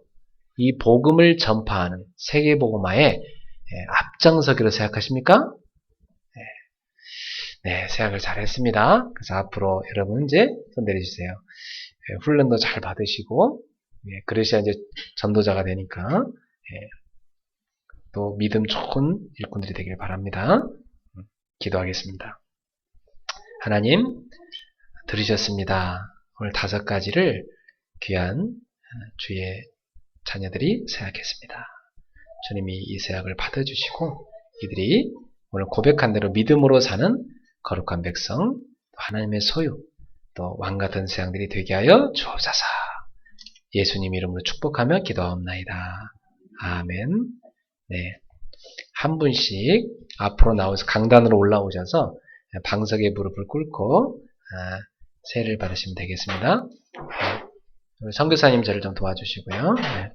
이 복음을 전파하는 세계복음화에 앞장서기로 생각하십니까? 네, 생각을 잘 했습니다. 그래서 앞으로 여러분 이제 손 내려주세요. 훈련도 잘 받으시고, 그러셔야 이제 전도자가 되니까, 또 믿음 좋은 일꾼들이 되길 바랍니다. 기도하겠습니다. 하나님, 들으셨습니다. 오늘 5가지를 귀한 주의 자녀들이 생각했습니다. 주님이 이 생각을 받아주시고, 이들이 오늘 고백한 대로 믿음으로 사는 거룩한 백성, 하나님의 소유, 또 왕같은 세상들이 되게 하여 주옵소서. 예수님 이름으로 축복하며 기도하옵나이다. 아멘. 네, 한 분씩 앞으로 나오셔서 강단으로 올라오셔서 방석에 무릎을 꿇고 세례를 받으시면 되겠습니다. 선교사님 저를 좀 도와주시고요. 네.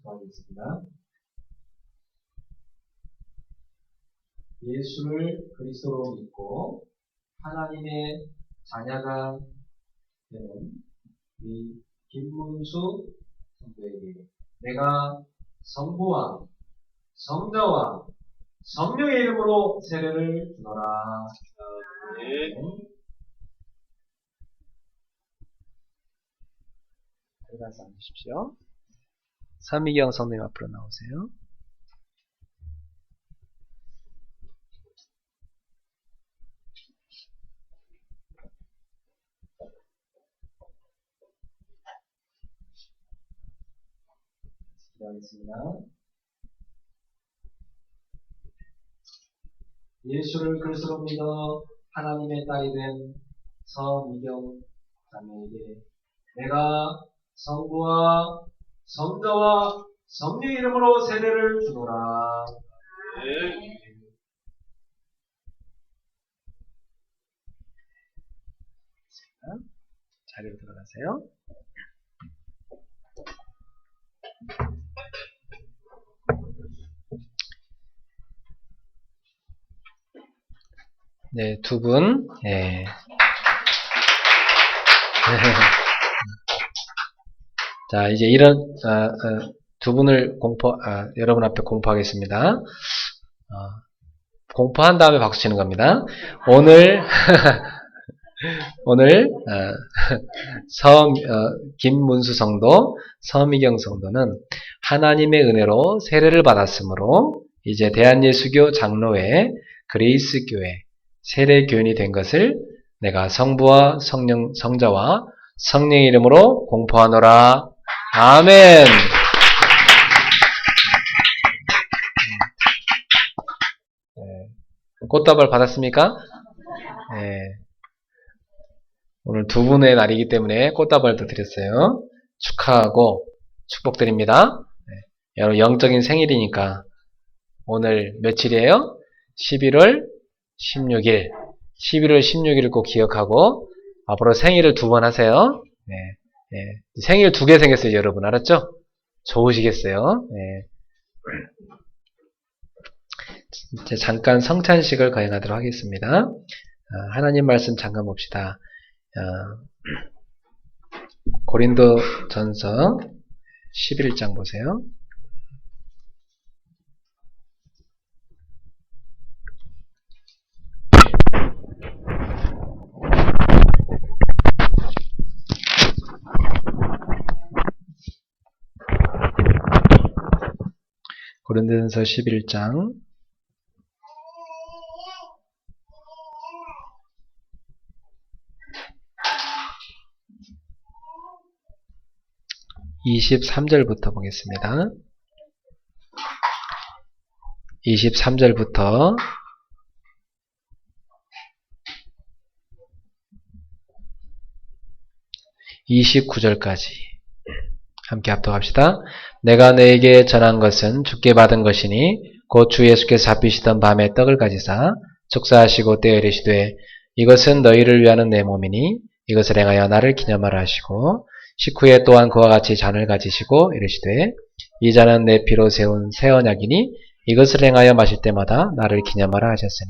기도하겠습니다. 예수를 그리스도로 믿고 하나님의 자녀가 되는 이 김문수 성도에게 내가 성부와 성자와 성령의 이름으로 세례를 주노라. 들어가서 앉으십시오. 서미경 성도님 앞으로 나오세요. 기도하겠습니다. 예수를 그리스도로 믿어 하나님의 딸이 된 서미경 자매에게 내가 성부와 성자와 성령의 이름으로 세례를 주노라. 자리로 들어가세요. 네, 두 분. 네. 자, 이제 이런 두 분을 여러분 앞에 공포하겠습니다. 공포한 다음에 박수 치는 겁니다. 오늘 오늘 김문수 성도, 서미경 성도는 하나님의 은혜로 세례를 받았으므로 이제 대한예수교 장로회 그레이스교회 세례교인이 된 것을 내가 성부와 성자와 성령 이름으로 공포하노라. 아멘. 꽃다발 받았습니까? 네. 오늘 두 분의 날이기 때문에 꽃다발도 드렸어요. 축하하고 축복드립니다. 네. 여러분 영적인 생일이니까 오늘 며칠이에요? 11월 16일. 11월 16일을 꼭 기억하고 앞으로 생일을 2번 하세요. 네. 네. 생일 2개 생겼어요, 여러분. 알았죠? 좋으시겠어요? 네. 이제 잠깐 성찬식을 거행하도록 하겠습니다. 하나님 말씀 잠깐 봅시다. 고린도 전서 11장 보세요. 고린도전서 11장 23절부터 보겠습니다. 23절부터 29절까지 함께 합독합시다. 내가 너에게 전한 것은 주께 받은 것이니 곧 주 예수께서 잡히시던 밤에 떡을 가지사 축사하시고 떼어 이르시되 이것은 너희를 위하는 내 몸이니 이것을 행하여 나를 기념하라 하시고 식후에 또한 그와 같이 잔을 가지시고 이르시되 이 잔은 내 피로 세운 새 언약이니 이것을 행하여 마실 때마다 나를 기념하라 하셨으니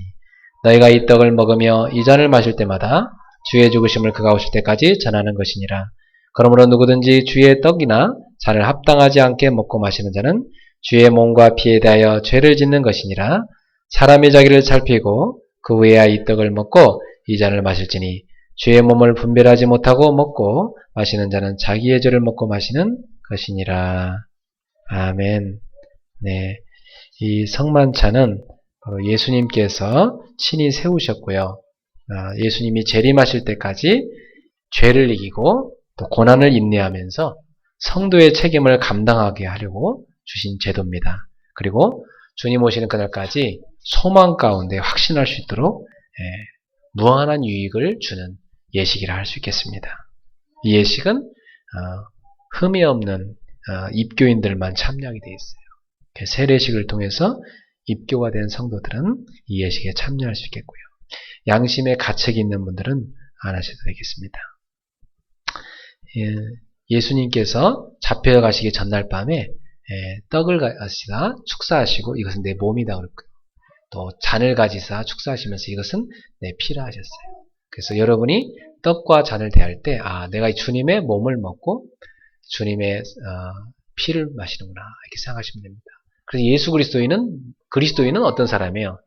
너희가 이 떡을 먹으며 이 잔을 마실 때마다 주의 죽으심을 그가 오실 때까지 전하는 것이니라. 그러므로 누구든지 주의 떡이나 잔을 합당하지 않게 먹고 마시는 자는 주의 몸과 피에 대하여 죄를 짓는 것이니라. 사람이 자기를 살피고 그 후에야 이 떡을 먹고 이 잔을 마실지니 주의 몸을 분별하지 못하고 먹고 마시는 자는 자기의 죄를 먹고 마시는 것이니라. 아멘. 네, 이 성만찬은 바로 예수님께서 친히 세우셨고요. 예수님이 재림하실 때까지 죄를 이기고 또 고난을 인내하면서 성도의 책임을 감당하게 하려고 주신 제도입니다. 그리고 주님 오시는 그날까지 소망 가운데 확신할 수 있도록 무한한 유익을 주는 예식이라 할 수 있겠습니다. 이 예식은 흠이 없는 입교인들만 참여하게 되어 있어요. 세례식을 통해서 입교가 된 성도들은 이 예식에 참여할 수 있겠고요. 양심의 가책이 있는 분들은 안 하셔도 되겠습니다. 예수님께서 잡혀가시기 전날 밤에 떡을 가지사 축사하시고 이것은 내 몸이다 그랬고요. 또 잔을 가지사 축사하시면서 이것은 내 피라 하셨어요. 그래서 여러분이 떡과 잔을 대할 때 내가 주님의 몸을 먹고 주님의 피를 마시는구나 이렇게 생각하시면 됩니다. 그래서 그리스도인은 어떤 사람이에요?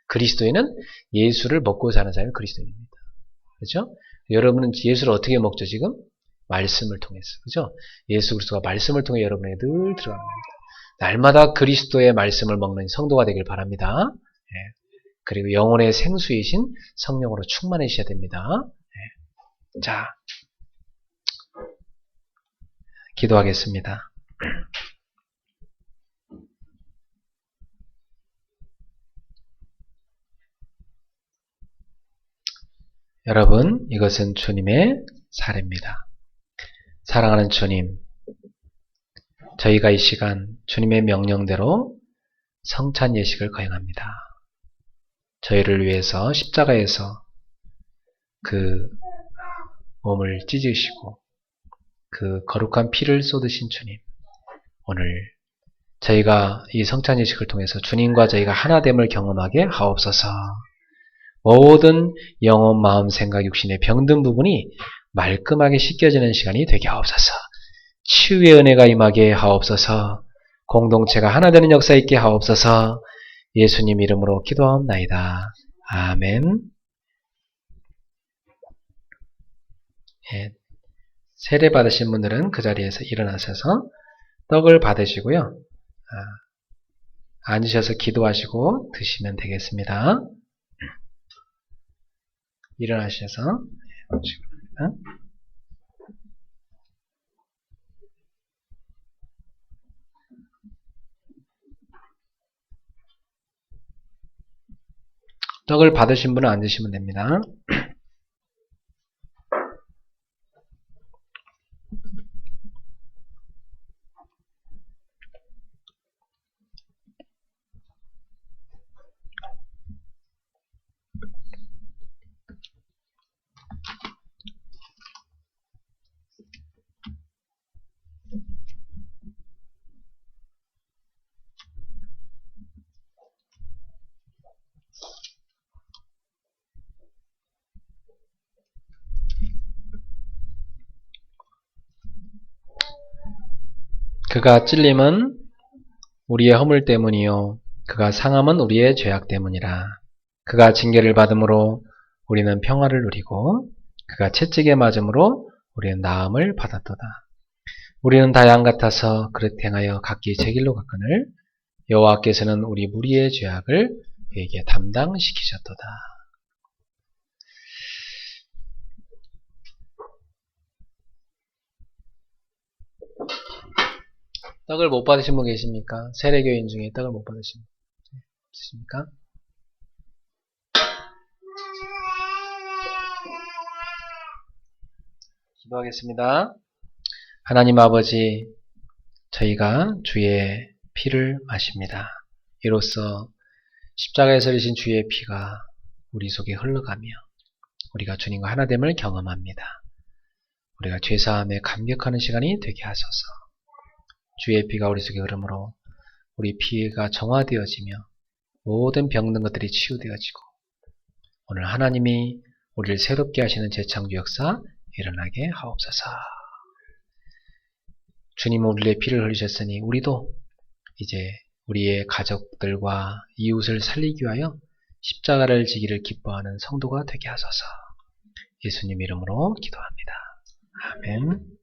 그리스도인은 예수를 먹고 사는 사람이 그리스도인입니다. 그렇죠? 여러분은 예수를 어떻게 먹죠 지금? 말씀을 통해서. 그죠? 예수 그리스도가 말씀을 통해 여러분에게 늘 들어가는 겁니다. 날마다 그리스도의 말씀을 먹는 성도가 되길 바랍니다. 그리고 영혼의 생수이신 성령으로 충만해지셔야 됩니다. 자, 기도하겠습니다. 여러분, 이것은 주님의 사례입니다. 사랑하는 주님, 저희가 이 시간 주님의 명령대로 성찬 예식을 거행합니다. 저희를 위해서 십자가에서 그 몸을 찢으시고 그 거룩한 피를 쏟으신 주님, 오늘 저희가 이 성찬 예식을 통해서 주님과 저희가 하나됨을 경험하게 하옵소서. 모든 영혼, 마음, 생각, 육신의 병든 부분이 말끔하게 씻겨지는 시간이 되게 하옵소서. 치유의 은혜가 임하게 하옵소서. 공동체가 하나 되는 역사 있게 하옵소서. 예수님 이름으로 기도하옵나이다. 아멘. 예, 세례 받으신 분들은 그 자리에서 일어나셔서 떡을 받으시고요. 앉으셔서 기도하시고 드시면 되겠습니다. 일어나셔서 떡을 받으신 분은 앉으시면 됩니다. 그가 찔림은 우리의 허물 때문이요 그가 상함은 우리의 죄악 때문이라. 그가 징계를 받음으로 우리는 평화를 누리고 그가 채찍에 맞음으로 우리는 나음을 받았도다. 우리는 다 양 같아서 그릇 행하여 각기 제 길로 갔거늘 여호와께서는 우리 무리의 죄악을 그에게 담당시키셨도다. 떡을 못 받으신 분 계십니까? 세례교인 중에 떡을 못 받으신 분 있으십니까? 기도하겠습니다. 하나님 아버지, 저희가 주의 피를 마십니다. 이로써 십자가에서 흘리신 주의 피가 우리 속에 흘러가며 우리가 주님과 하나됨을 경험합니다. 우리가 죄사함에 감격하는 시간이 되게 하소서. 주의 피가 우리 속에 흐름으로 우리 피가 정화되어지며 모든 병든 것들이 치유되어지고 오늘 하나님이 우리를 새롭게 하시는 재창조 역사 일어나게 하옵소서. 주님은 우리의 피를 흘리셨으니 우리도 이제 우리의 가족들과 이웃을 살리기 위하여 십자가를 지기를 기뻐하는 성도가 되게 하소서. 예수님 이름으로 기도합니다. 아멘.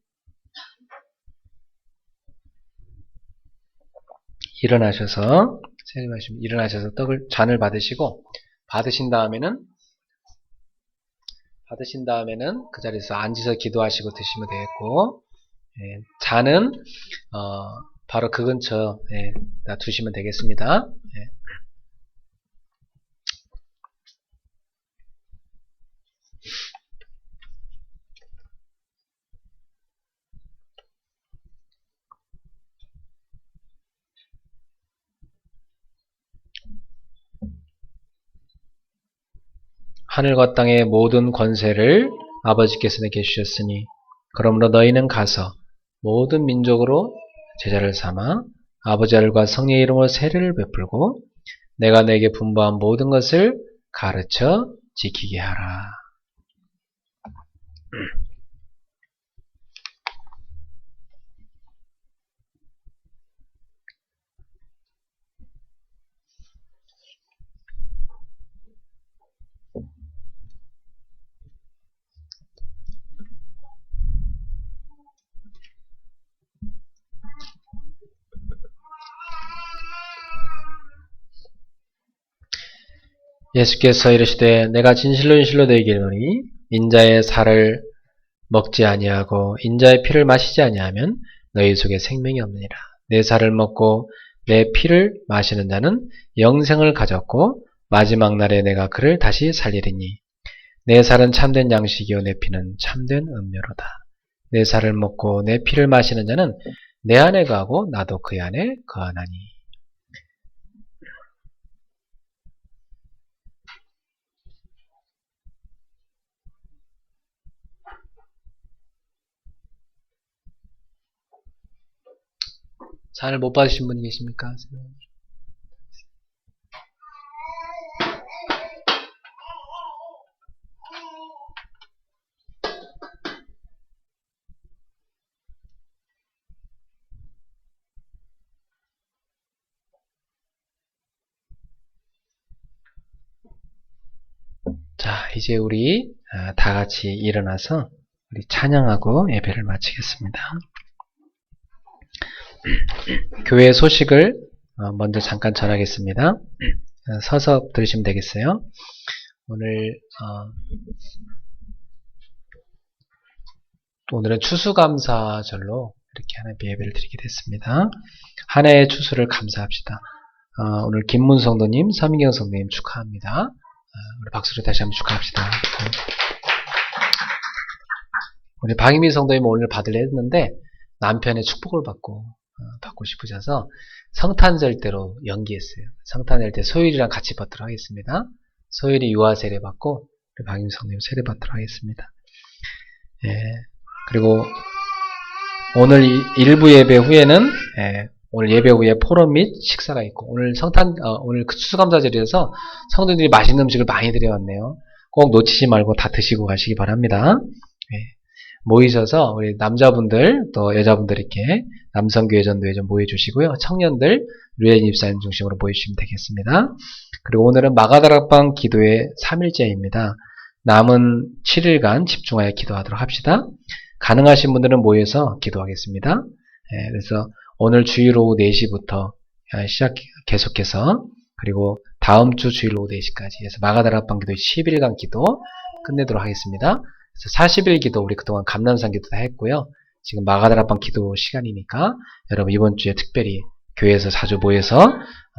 일어나셔서 떡을 잔을 받으시고 받으신 다음에는 그 자리에서 앉아서 기도하시고 드시면 되겠고 잔은 바로 그 근처에 두시면 되겠습니다. 하늘과 땅의 모든 권세를 아버지께서 내게 주셨으니 그러므로 너희는 가서 모든 민족으로 제자를 삼아 아버지 아들과 성령의 이름으로 세례를 베풀고 내가 내게 분부한 모든 것을 가르쳐 지키게 하라. 예수께서 이르시되 내가 진실로 너희에게 이르노니 인자의 살을 먹지 아니하고 인자의 피를 마시지 아니하면 너희 속에 생명이 없느니라. 내 살을 먹고 내 피를 마시는 자는 영생을 가졌고 마지막 날에 내가 그를 다시 살리리니 내 살은 참된 양식이요 내 피는 참된 음료로다. 내 살을 먹고 내 피를 마시는 자는 내 안에 거하고 나도 그 안에 거하나니. 잔을 못 받으신 분이 계십니까? 자, 이제 우리 다 같이 일어나서 우리 찬양하고 예배를 마치겠습니다. 교회 소식을 먼저 잠깐 전하겠습니다. 서서 들으시면 되겠어요. 오늘은 추수감사절로 이렇게 하나님께 예배를 드리게 됐습니다. 한 해의 추수를 감사합시다. 오늘 김문 성도님, 서민경 성도님 축하합니다. 우리 박수로 다시 한번 축하합시다. 우리 박유미 성도님 오늘 받으려 했는데 남편의 축복을 받고 싶으셔서 성탄절 때로 연기했어요. 성탄절 때 소율이랑 같이 받도록 하겠습니다. 소율이 유아 세례 받고 우리 박유미 성도님 세례 받도록 하겠습니다. 예. 그리고 오늘 일부 예배 후에는 오늘 예배 후에 포럼 및 식사가 있고 오늘 오늘 추수감사절이라서 성도들이 맛있는 음식을 많이 드려왔네요. 꼭 놓치지 말고 다 드시고 가시기 바랍니다. 모이셔서 우리 남자분들 또 여자분들 이렇게 남성교회 전도회 좀 모여주시고요. 청년들 류엔 입사님 중심으로 모여주시면 되겠습니다. 그리고 오늘은 마가다락방 기도회 3일째입니다. 남은 7일간 집중하여 기도하도록 합시다. 가능하신 분들은 모여서 기도하겠습니다. 그래서 오늘 주일 오후 4시부터 계속해서 그리고 다음 주 주일 오후 4시까지 해서 마가다락방 기도 10일간 기도 끝내도록 하겠습니다. 그래서 40일 기도 우리 그동안 감람산 기도 다 했고요. 지금 마가다락방 기도 시간이니까 여러분 이번 주에 특별히 교회에서 자주 모여서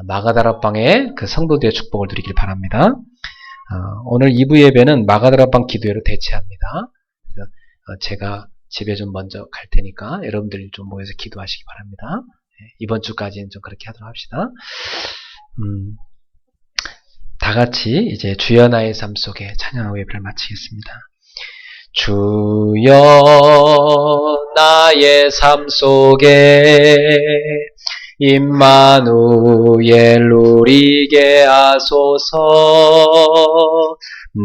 마가다락방의 그 성도들의 축복을 누리길 바랍니다. 오늘 2부 예배는 마가다락방 기도회로 대체합니다. 그래서 제가 집에 좀 먼저 갈 테니까 여러분들이 좀 모여서 기도하시기 바랍니다. 이번 주까지는 좀 그렇게 하도록 합시다. 다 같이 이제 주여 나의 삶 속에 찬양하고 예배를 마치겠습니다. 주여 나의 삶 속에 임마누엘 누리게 하소서.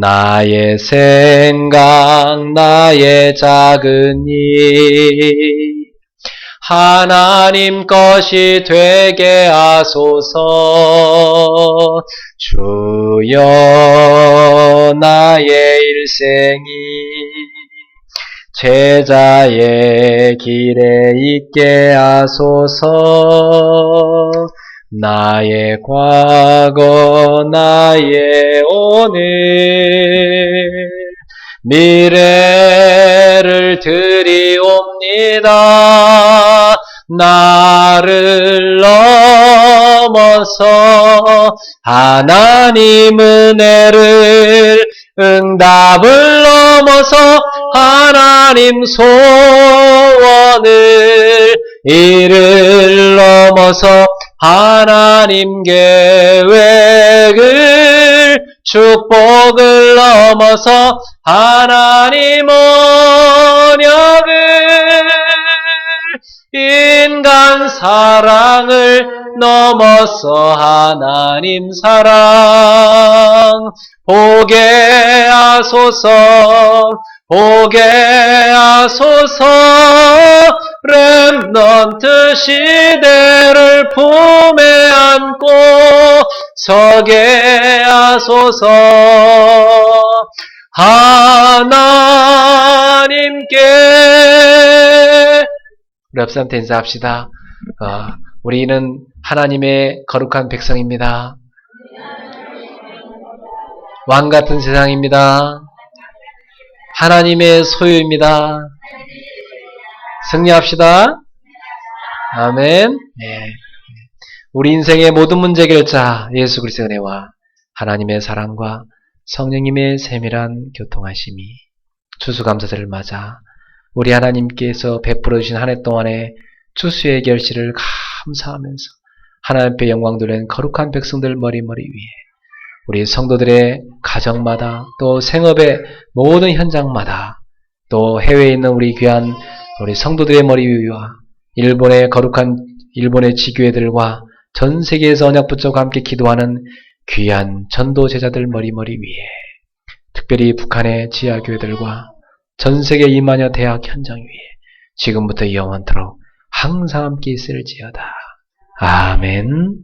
나의 생각 나의 작은 일 하나님 것이 되게 하소서. 주여 나의 일생이 제자의 길에 있게 하소서. 나의 과거 나의 오늘 미래를 드리옵니다. 나를 넘어서 하나님 은혜를 응답을 넘어서 하나님 소원을 이를 넘어서 하나님 계획을 축복을 넘어서 하나님 언약을 인간 사랑을 넘어서 하나님 사랑 보게 하소서. 보게 하소서. 렘넌트 시대를 품에 안고 서게 하소서. 하나님께 우리 앞사람한테 인사합시다. 우리는 하나님의 거룩한 백성입니다. 왕같은 세상입니다. 하나님의 소유입니다. 승리합시다. 아멘. 우리 인생의 모든 문제 결자 예수 그리스도의 은혜와 하나님의 사랑과 성령님의 세밀한 교통하심이 추수감사절을 맞아 우리 하나님께서 베풀어 주신 한 해 동안의 추수의 결실을 감사하면서 하나님 앞에 영광 돌리는 거룩한 백성들 머리머리 위에 우리 성도들의 가정마다 또 생업의 모든 현장마다 또 해외에 있는 우리 귀한 우리 성도들의 머리 위와 일본의 거룩한 일본의 지교회들과 전 세계에서 언약 붙잡고 함께 기도하는 귀한 전도 제자들 머리머리 위에 특별히 북한의 지하교회들과 전 세계 이만여 대학 현장 위에 지금부터 영원토록 항상 함께 있을지어다. 아멘.